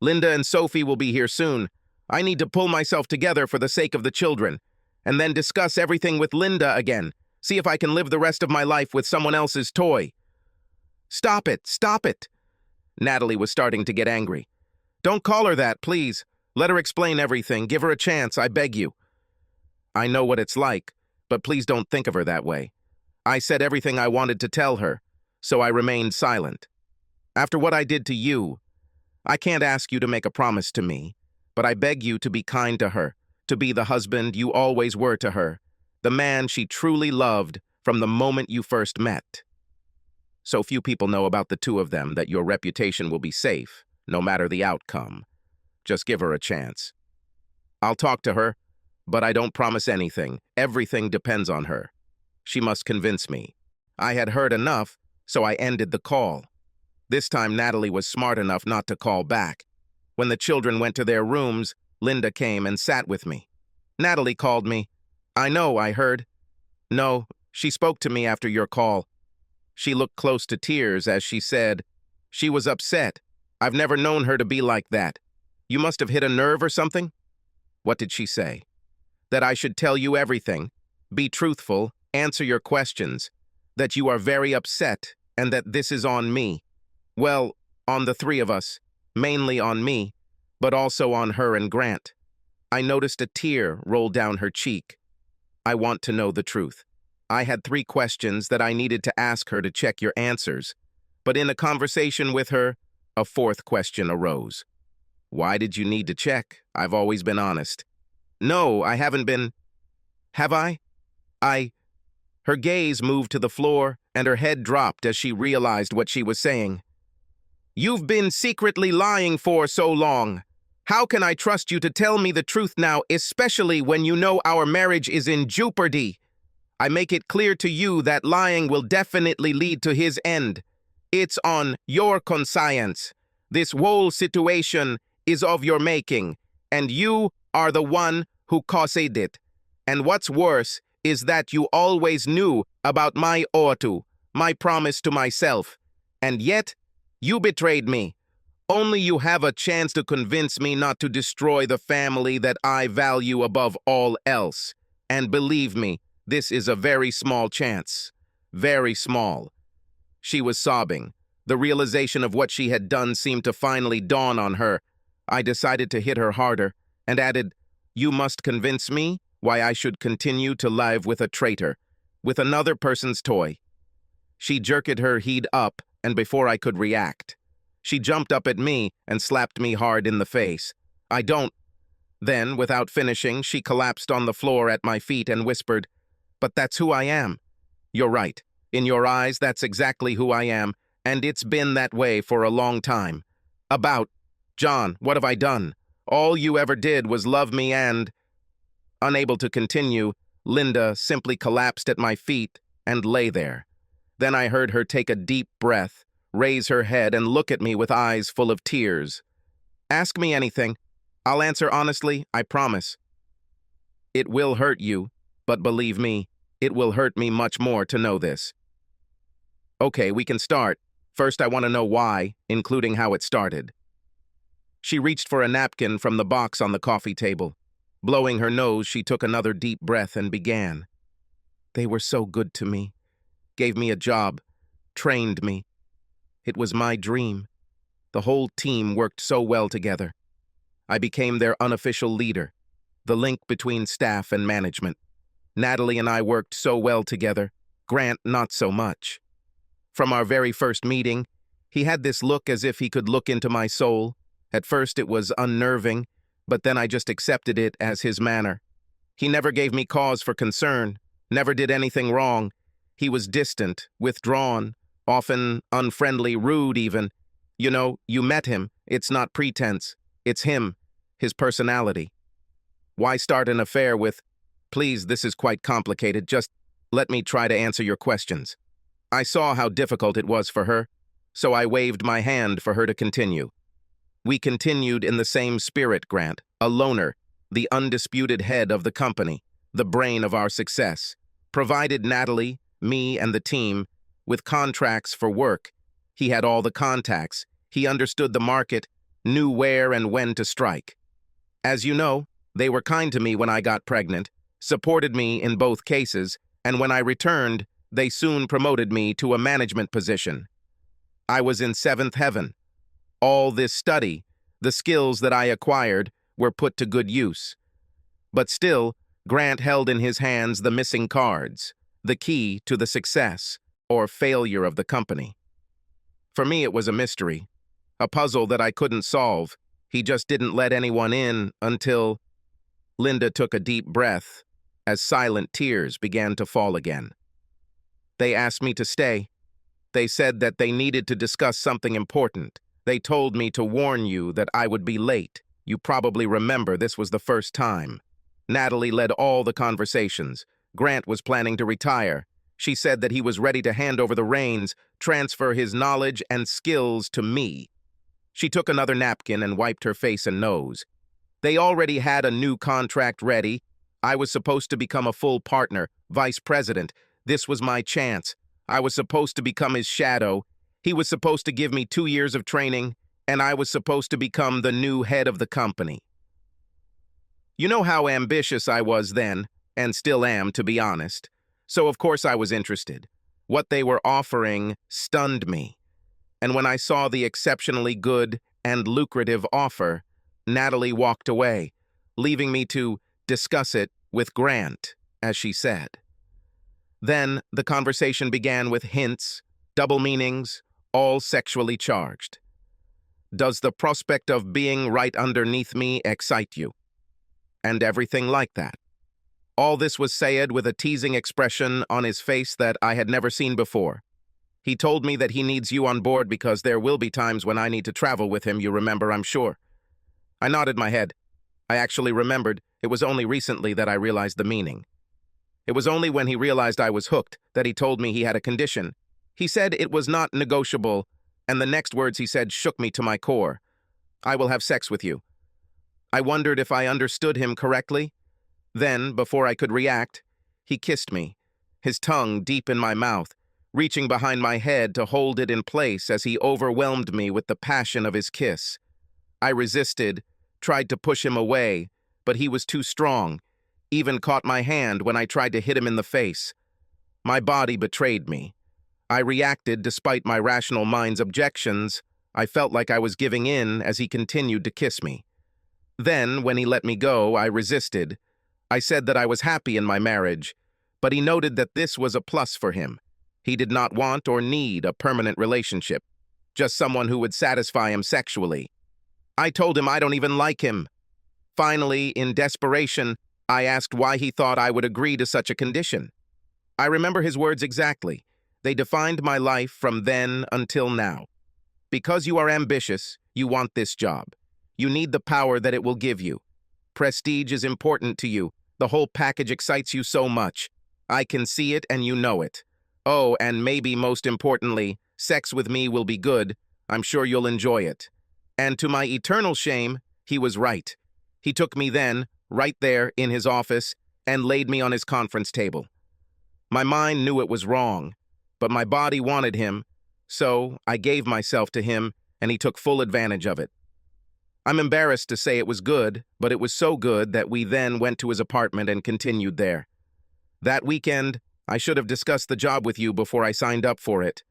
Linda and Sophie will be here soon. I need to pull myself together for the sake of the children, and then discuss everything with Linda again. See if I can live the rest of my life with someone else's toy. Stop it, stop it. Natalie was starting to get angry. Don't call her that, please. Let her explain everything. Give her a chance, I beg you. I know what it's like, but please don't think of her that way. I said everything I wanted to tell her, so I remained silent. After what I did to you, I can't ask you to make a promise to me, but I beg you to be kind to her, to be the husband you always were to her, the man she truly loved from the moment you first met. So few people know about the two of them that your reputation will be safe, no matter the outcome. Just give her a chance. I'll talk to her, but I don't promise anything. Everything depends on her. She must convince me. I had heard enough, so I ended the call. This time Natalie was smart enough not to call back. When the children went to their rooms, Linda came and sat with me. Natalie called me. I know, I heard. No, she spoke to me after your call. She looked close to tears as she said, she was upset. I've never known her to be like that. You must have hit a nerve or something? What did she say? That I should tell you everything, be truthful, answer your questions, that you are very upset and that this is on me. Well, on the three of us, mainly on me, but also on her and Grant. I noticed a tear roll down her cheek. I want to know the truth. I had 3 questions that I needed to ask her to check your answers, but in a conversation with her, a 4th question arose. Why did you need to check? I've always been honest. No, I haven't been. Have I? Her gaze moved to the floor and her head dropped as she realized what she was saying. You've been secretly lying for so long. How can I trust you to tell me the truth now, especially when you know our marriage is in jeopardy? I make it clear to you that lying will definitely lead to his end. It's on your conscience. This whole situation is of your making, and you are the one who caused it. And what's worse is that you always knew about my ortu, my promise to myself, and yet you betrayed me. Only you have a chance to convince me not to destroy the family that I value above all else. And believe me, this is a very small chance. Very small. She was sobbing. The realization of what she had done seemed to finally dawn on her. I decided to hit her harder and added, you must convince me why I should continue to live with a traitor, with another person's toy. She jerked her head up, and before I could react, she jumped up at me and slapped me hard in the face. I don't. Then, without finishing, she collapsed on the floor at my feet and whispered, but that's who I am. You're right. In your eyes, that's exactly who I am, and it's been that way for a long time. John, what have I done? All you ever did was love me and... Unable to continue, Linda simply collapsed at my feet and lay there. Then I heard her take a deep breath, raise her head and look at me with eyes full of tears. Ask me anything. I'll answer honestly, I promise. It will hurt you, but believe me, it will hurt me much more to know this. Okay, we can start. First, I want to know why, including how it started. She reached for a napkin from the box on the coffee table. Blowing her nose, she took another deep breath and began. They were so good to me. Gave me a job. Trained me. It was my dream. The whole team worked so well together. I became their unofficial leader, the link between staff and management. Natalie and I worked so well together. Grant, not so much. From our very first meeting, he had this look as if he could look into my soul. At first it was unnerving, but then I just accepted it as his manner. He never gave me cause for concern, never did anything wrong. He was distant, withdrawn, often unfriendly, rude even. You know, you met him. It's not pretense. It's him, his personality. Why start an affair with, please, this is quite complicated, just let me try to answer your questions. I saw how difficult it was for her, so I waved my hand for her to continue. We continued in the same spirit, Grant, a loner, the undisputed head of the company, the brain of our success, provided Natalie, me, and the team with contracts for work. He had all the contacts, he understood the market, knew where and when to strike. As you know, they were kind to me when I got pregnant, supported me in both cases, and when I returned, they soon promoted me to a management position. I was in seventh heaven. All this study, the skills that I acquired, were put to good use. But still, Grant held in his hands the missing cards, the key to the success or failure of the company. For me, it was a mystery, a puzzle that I couldn't solve. He just didn't let anyone in until... Linda took a deep breath as silent tears began to fall again. They asked me to stay. They said that they needed to discuss something important. They told me to warn you that I would be late. You probably remember this was the first time. Natalie led all the conversations. Grant was planning to retire. She said that he was ready to hand over the reins, transfer his knowledge and skills to me. She took another napkin and wiped her face and nose. They already had a new contract ready. I was supposed to become a full partner, vice president. This was my chance. I was supposed to become his shadow. He was supposed to give me 2 years of training, and I was supposed to become the new head of the company. You know how ambitious I was then, and still am, to be honest. So of course I was interested. What they were offering stunned me. And when I saw the exceptionally good and lucrative offer, Natalie walked away, leaving me to discuss it with Grant, as she said. Then the conversation began with hints, double meanings, all sexually charged. Does the prospect of being right underneath me excite you? And everything like that. All this was said with a teasing expression on his face that I had never seen before. He told me that he needs you on board because there will be times when I need to travel with him, you remember, I'm sure. I nodded my head. I actually remembered it was only recently that I realized the meaning. It was only when he realized I was hooked that he told me he had a condition. He said it was not negotiable, and the next words he said shook me to my core. I will have sex with you. I wondered if I understood him correctly. Then, before I could react, he kissed me, his tongue deep in my mouth, reaching behind my head to hold it in place as he overwhelmed me with the passion of his kiss. I resisted, tried to push him away, but he was too strong, even caught my hand when I tried to hit him in the face. My body betrayed me. I reacted despite my rational mind's objections. I felt like I was giving in as he continued to kiss me. Then, when he let me go, I resisted. I said that I was happy in my marriage, but he noted that this was a plus for him. He did not want or need a permanent relationship, just someone who would satisfy him sexually. I told him I don't even like him. Finally, in desperation, I asked why he thought I would agree to such a condition. I remember his words exactly. They defined my life from then until now. Because you are ambitious, you want this job. You need the power that it will give you. Prestige is important to you. The whole package excites you so much. I can see it and you know it. Oh, and maybe most importantly, sex with me will be good. I'm sure you'll enjoy it. And to my eternal shame, he was right. He took me then, right there in his office, and laid me on his conference table. My mind knew it was wrong, but my body wanted him, so I gave myself to him, and he took full advantage of it. I'm embarrassed to say it was good, but it was so good that we then went to his apartment and continued there. That weekend, I should have discussed the job with you before I signed up for it.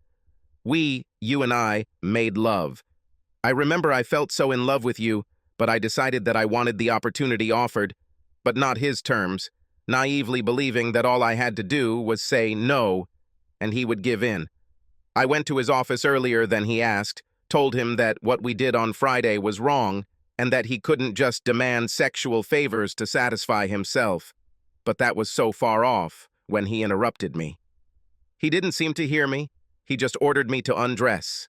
We, you and I, made love. I remember I felt so in love with you, but I decided that I wanted the opportunity offered, but not his terms, naively believing that all I had to do was say no, and he would give in. I went to his office earlier than he asked, told him that what we did on Friday was wrong, and that he couldn't just demand sexual favors to satisfy himself. But that was so far off when he interrupted me. He didn't seem to hear me. He just ordered me to undress.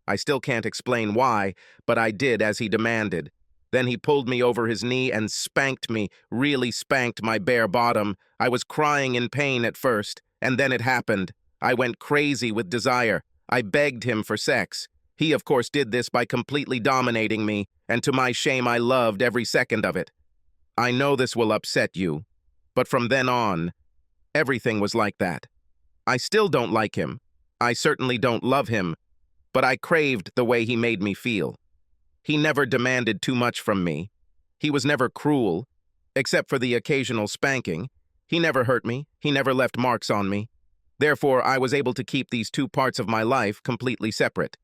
I still can't explain why, but I did as he demanded. Then he pulled me over his knee and spanked me, really spanked my bare bottom. I was crying in pain at first, and then it happened. I went crazy with desire. I begged him for sex. He, of course, did this by completely dominating me, and to my shame I loved every second of it. I know this will upset you, but from then on, everything was like that. I still don't like him. I certainly don't love him, but I craved the way he made me feel. He never demanded too much from me. He was never cruel, except for the occasional spanking. He never hurt me. He never left marks on me. Therefore, I was able to keep these two parts of my life completely separate.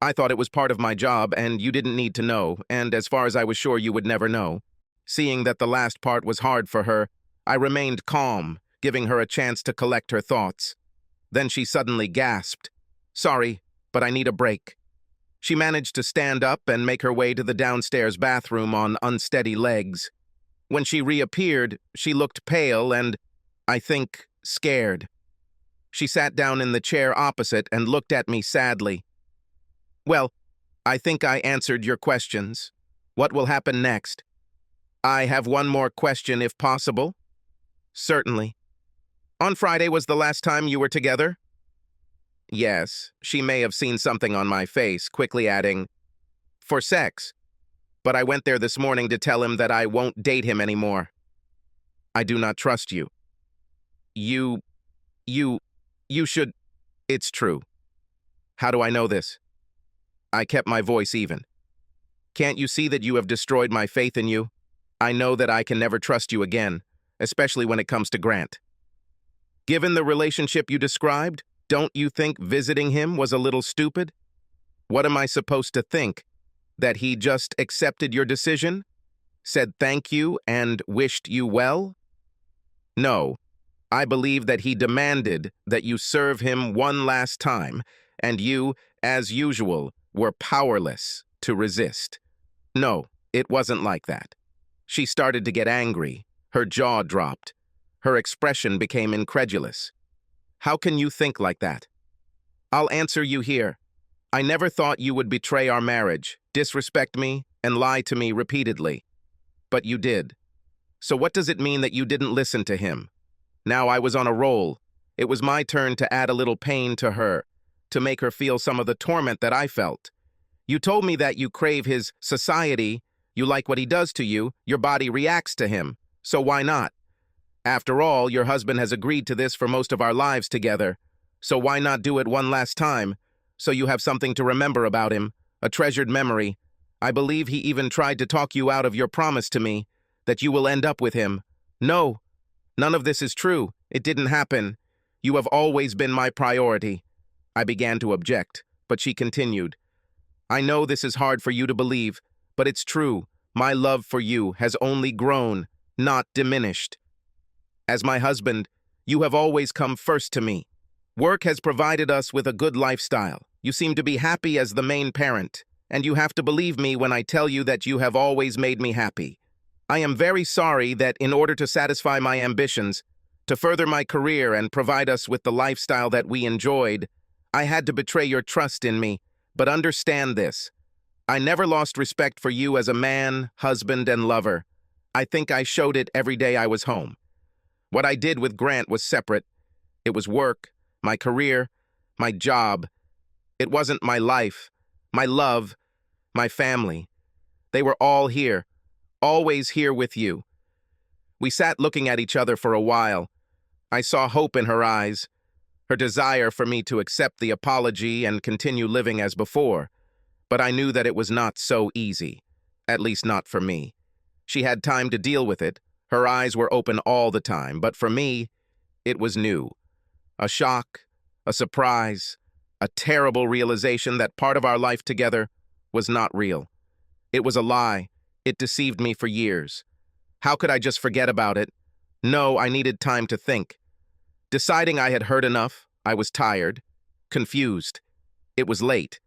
I thought it was part of my job, and you didn't need to know, and as far as I was sure you would never know. Seeing that the last part was hard for her, I remained calm, giving her a chance to collect her thoughts. Then she suddenly gasped, "Sorry, but I need a break." She managed to stand up and make her way to the downstairs bathroom on unsteady legs. When she reappeared, she looked pale and, I think, scared. She sat down in the chair opposite and looked at me sadly. "Well, I think I answered your questions. What will happen next?" "I have one more question, if possible." "Certainly." "On Friday was the last time you were together?" Yes, she may have seen something on my face, quickly adding, "For sex. But I went there this morning to tell him that I won't date him anymore." "I do not trust you." You should. It's true." "How do I know this?" I kept my voice even. "Can't you see that you have destroyed my faith in you? I know that I can never trust you again, especially when it comes to Grant. Given the relationship you described, don't you think visiting him was a little stupid? What am I supposed to think? That he just accepted your decision? Said thank you and wished you well? No, I believe that he demanded that you serve him one last time, and you, as usual, were powerless to resist. No, it wasn't like that." She started to get angry. Her jaw dropped. Her expression became incredulous. "How can you think like that?" "I'll answer you here. I never thought you would betray our marriage, disrespect me, and lie to me repeatedly. But you did. So what does it mean that you didn't listen to him? Now I was on a roll. It was my turn to add a little pain to her, to make her feel some of the torment that I felt. You told me that you crave his society, you like what he does to you, your body reacts to him, so why not? After all, your husband has agreed to this for most of our lives together, so why not do it one last time, so you have something to remember about him, a treasured memory. I believe he even tried to talk you out of your promise to me, that you will end up with him. No, none of this is true. It didn't happen. You have always been my priority." I began to object, but she continued, "I know this is hard for you to believe, but it's true. My love for you has only grown, not diminished. As my husband, you have always come first to me. Work has provided us with a good lifestyle. You seem to be happy as the main parent, and you have to believe me when I tell you that you have always made me happy. I am very sorry that in order to satisfy my ambitions, to further my career and provide us with the lifestyle that we enjoyed, I had to betray your trust in me, but understand this. I never lost respect for you as a man, husband, and lover. I think I showed it every day I was home. What I did with Grant was separate. It was work, my career, my job. It wasn't my life, my love, my family. They were all here, always here with you." We sat looking at each other for a while. I saw hope in her eyes, her desire for me to accept the apology and continue living as before. But I knew that it was not so easy, at least not for me. She had time to deal with it. Her eyes were open all the time, but for me, it was new. A shock, a surprise, a terrible realization that part of our life together was not real. It was a lie. It deceived me for years. How could I just forget about it? No, I needed time to think. Deciding I had heard enough, I was tired, confused. It was late,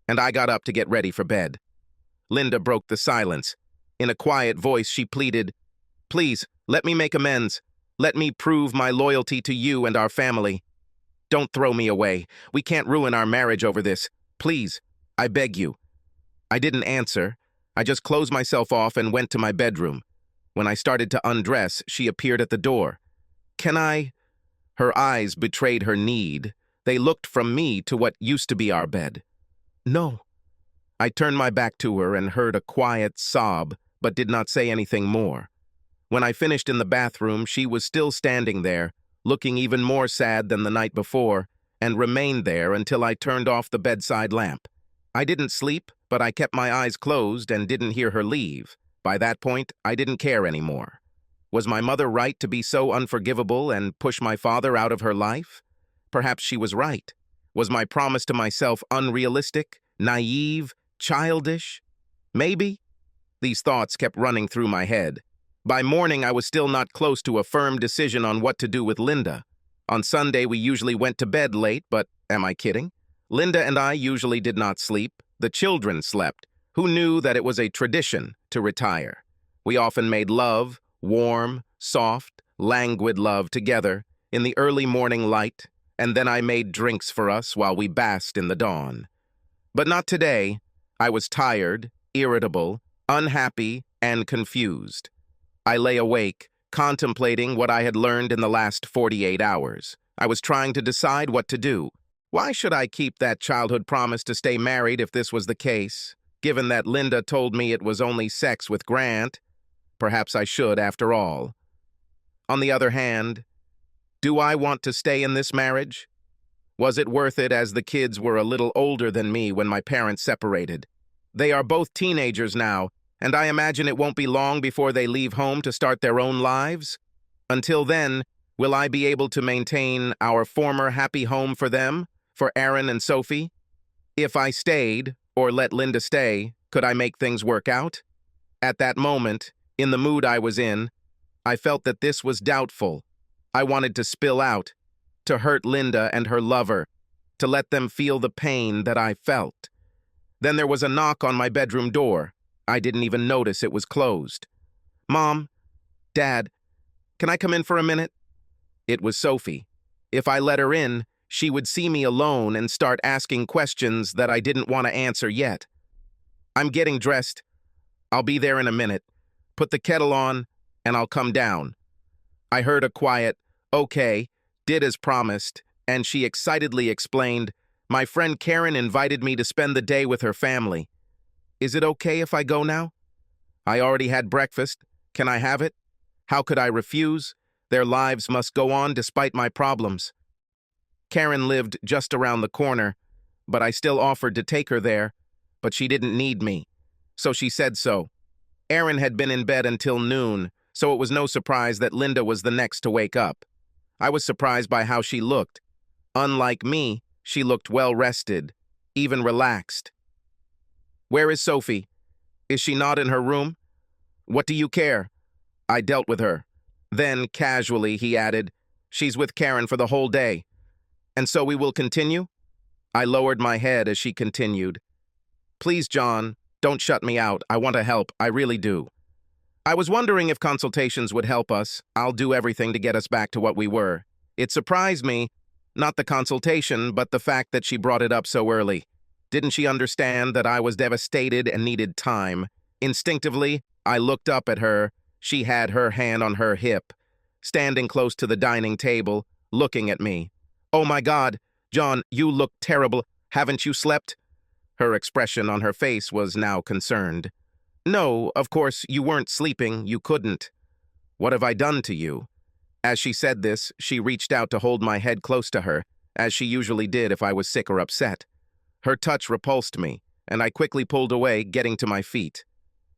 and I got up to get ready for bed. Linda broke the silence. In a quiet voice, she pleaded, "Please, let me make amends. Let me prove my loyalty to you and our family." Don't throw me away. We can't ruin our marriage over this. Please, I beg you." I didn't answer. I just closed myself off and went to my bedroom. When I started to undress, she appeared at the door. "Can I?" Her eyes betrayed her need. They looked from me to what used to be our bed. "No." I turned my back to her and heard a quiet sob, but did not say anything more. When I finished in the bathroom, she was still standing there, looking even more sad than the night before, and remained there until I turned off the bedside lamp. I didn't sleep, but I kept my eyes closed and didn't hear her leave. By that point, I didn't care anymore. Was my mother right to be so unforgivable and push my father out of her life? Perhaps she was right. Was my promise to myself unrealistic, naive, childish? Maybe. These thoughts kept running through my head. By morning, I was still not close to a firm decision on what to do with Linda. On Sunday, we usually went to bed late, but am I kidding? Linda and I usually did not sleep. The children slept. Who knew that it was a tradition to retire? We often made love, warm, soft, languid love together in the early morning light, and then I made drinks for us while we basked in the dawn. But not today. I was tired, irritable, unhappy, and confused. I lay awake, contemplating what I had learned in the last 48 hours. I was trying to decide what to do. Why should I keep that childhood promise to stay married if this was the case? Given that Linda told me it was only sex with Grant, perhaps I should after all. On the other hand, do I want to stay in this marriage? Was it worth it, as the kids were a little older than me when my parents separated? They are both teenagers now, and I imagine it won't be long before they leave home to start their own lives. Until then, will I be able to maintain our former happy home for them, for Aaron and Sophie? If I stayed, or let Linda stay, could I make things work out? At that moment, in the mood I was in, I felt that this was doubtful. I wanted to spill out, to hurt Linda and her lover, to let them feel the pain that I felt. Then there was a knock on my bedroom door. I didn't even notice it was closed. "Mom, Dad, can I come in for a minute?" It was Sophie. If I let her in, she would see me alone and start asking questions that I didn't want to answer yet. "I'm getting dressed. I'll be there in a minute. Put the kettle on, and I'll come down." I heard a quiet, "Okay," did as promised, and she excitedly explained, "My friend Karen invited me to spend the day with her family. Is it okay if I go now? I already had breakfast. Can I have it? How could I refuse? Their lives must go on despite my problems." Karen lived just around the corner, but I still offered to take her there, but she didn't need me, so she said so. Aaron had been in bed until noon, so it was no surprise that Linda was the next to wake up. I was surprised by how she looked. Unlike me, she looked well-rested, even relaxed. "Where is Sophie? Is she not in her room? What do you care? I dealt with her." Then, casually, he added, "She's with Karen for the whole day. And so we will continue?" I lowered my head as she continued, "Please, John, don't shut me out. I want to help. I really do. I was wondering if consultations would help us. I'll do everything to get us back to what we were." It surprised me, not the consultation, but the fact that she brought it up so early. Didn't she understand that I was devastated and needed time? Instinctively, I looked up at her. She had her hand on her hip, standing close to the dining table, looking at me. "Oh my God, John, you look terrible. Haven't you slept?" Her expression on her face was now concerned. "No, of course, you weren't sleeping. You couldn't. What have I done to you?" As she said this, she reached out to hold my head close to her, as she usually did if I was sick or upset. Her touch repulsed me, and I quickly pulled away, getting to my feet.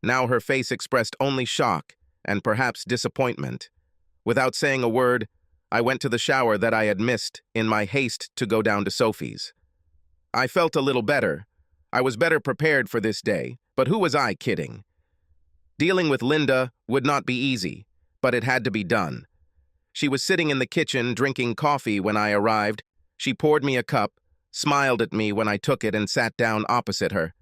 Now her face expressed only shock and perhaps disappointment. Without saying a word, I went to the shower that I had missed in my haste to go down to Sophie's. I felt a little better. I was better prepared for this day, but who was I kidding? Dealing with Linda would not be easy, but it had to be done. She was sitting in the kitchen drinking coffee when I arrived. She poured me a cup, smiled at me when I took it, and sat down opposite her.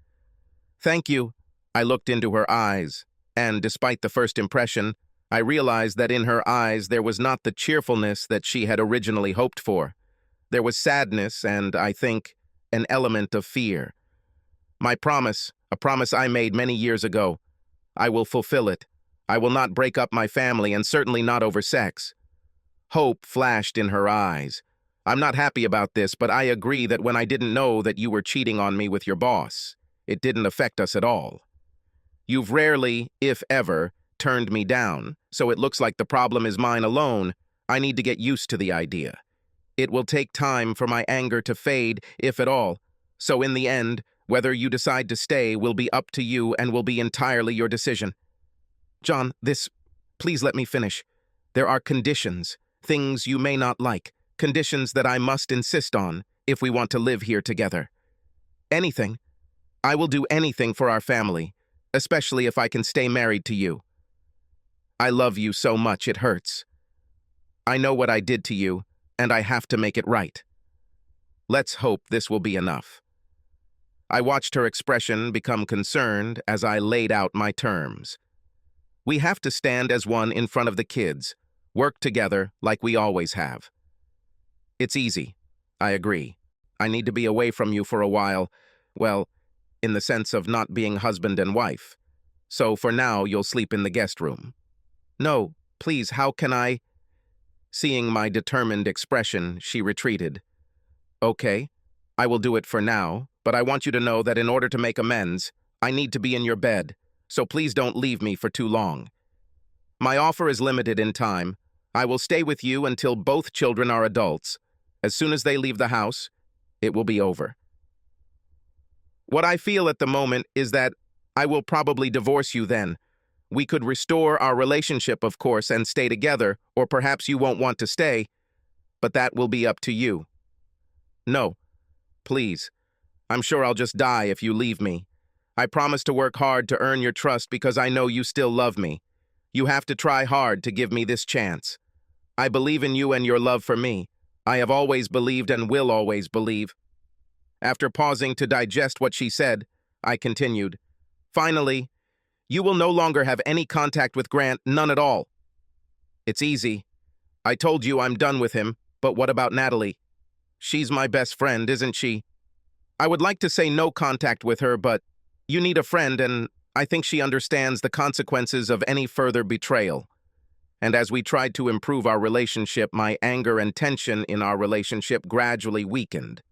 "Thank you." I looked into her eyes, and despite the first impression, I realized that in her eyes there was not the cheerfulness that she had originally hoped for. There was sadness and, I think, an element of fear. My promise, a promise I made many years ago, I will fulfill it. I will not break up my family, and certainly not over sex. Hope flashed in her eyes. I'm not happy about this, but I agree that when I didn't know that you were cheating on me with your boss, it didn't affect us at all. You've rarely, if ever, turned me down, so it looks like the problem is mine alone. I need to get used to the idea. It will take time for my anger to fade, if at all. So in the end, whether you decide to stay will be up to you and will be entirely your decision. John, please let me finish. There are conditions, things you may not like, conditions that I must insist on if we want to live here together. Anything. I will do anything for our family, especially if I can stay married to you. I love you so much it hurts. I know what I did to you, and I have to make it right. Let's hope this will be enough. I watched her expression become concerned as I laid out my terms. We have to stand as one in front of the kids, work together like we always have. It's easy. I agree. I need to be away from you for a while, well, in the sense of not being husband and wife. So for now, you'll sleep in the guest room. No, please, how can I? Seeing my determined expression, she retreated. Okay, I will do it for now, but I want you to know that in order to make amends, I need to be in your bed, so please don't leave me for too long. My offer is limited in time. I will stay with you until both children are adults. As soon as they leave the house, it will be over. What I feel at the moment is that I will probably divorce you then. We could restore our relationship, of course, and stay together, or perhaps you won't want to stay, but that will be up to you. No, please. I'm sure I'll just die if you leave me. I promise to work hard to earn your trust because I know you still love me. You have to try hard to give me this chance. I believe in you and your love for me. I have always believed and will always believe. After pausing to digest what she said, I continued. Finally, you will no longer have any contact with Grant, none at all. It's easy. I told you I'm done with him, but what about Natalie? She's my best friend, isn't she? I would like to say no contact with her, but you need a friend, and I think she understands the consequences of any further betrayal. And as we tried to improve our relationship, my anger and tension in our relationship gradually weakened.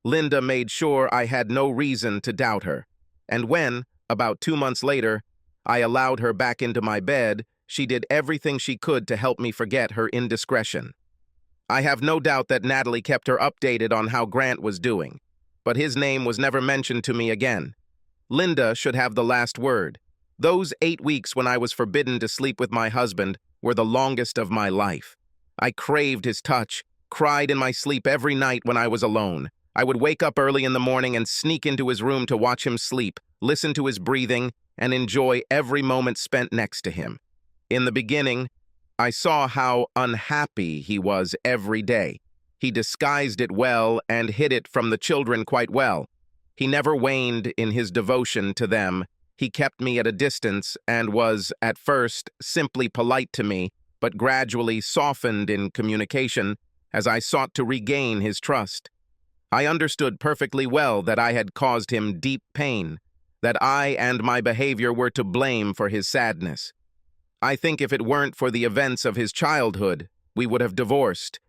Linda made sure I had no reason to doubt her, and when, about 2 months later, I allowed her back into my bed, she did everything she could to help me forget her indiscretion. I have no doubt that Natalie kept her updated on how Grant was doing, but his name was never mentioned to me again. Linda should have the last word. Those 8 weeks when I was forbidden to sleep with my husband were the longest of my life. I craved his touch, cried in my sleep every night when I was alone. I would wake up early in the morning and sneak into his room to watch him sleep, listen to his breathing, and enjoy every moment spent next to him. In the beginning, I saw how unhappy he was every day. He disguised it well and hid it from the children quite well. He never waned in his devotion to them. He kept me at a distance and was, at first, simply polite to me, but gradually softened in communication as I sought to regain his trust. I understood perfectly well that I had caused him deep pain, that I and my behavior were to blame for his sadness. I think if it weren't for the events of his childhood, we would have divorced.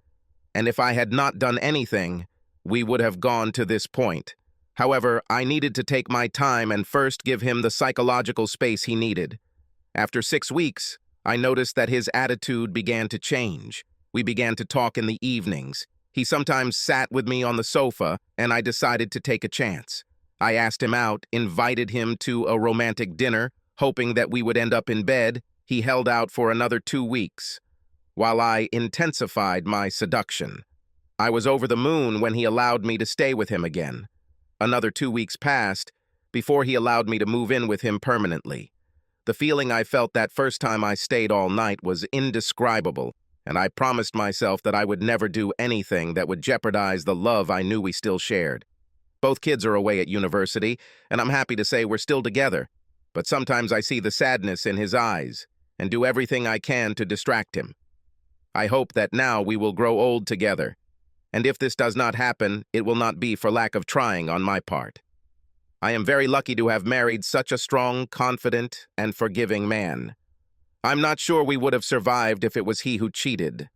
And if I had not done anything, we would have gone to this point. However, I needed to take my time and first give him the psychological space he needed. After 6 weeks, I noticed that his attitude began to change. We began to talk in the evenings. He sometimes sat with me on the sofa, and I decided to take a chance. I asked him out, invited him to a romantic dinner, hoping that we would end up in bed. He held out for another 2 weeks, while I intensified my seduction. I was over the moon when he allowed me to stay with him again. Another 2 weeks passed before he allowed me to move in with him permanently. The feeling I felt that first time I stayed all night was indescribable, and I promised myself that I would never do anything that would jeopardize the love I knew we still shared. Both kids are away at university, and I'm happy to say we're still together, but sometimes I see the sadness in his eyes and do everything I can to distract him. I hope that now we will grow old together, And if this does not happen, it will not be for lack of trying on my part. I am very lucky to have married such a strong, confident, and forgiving man. I'm not sure we would have survived if it was he who cheated.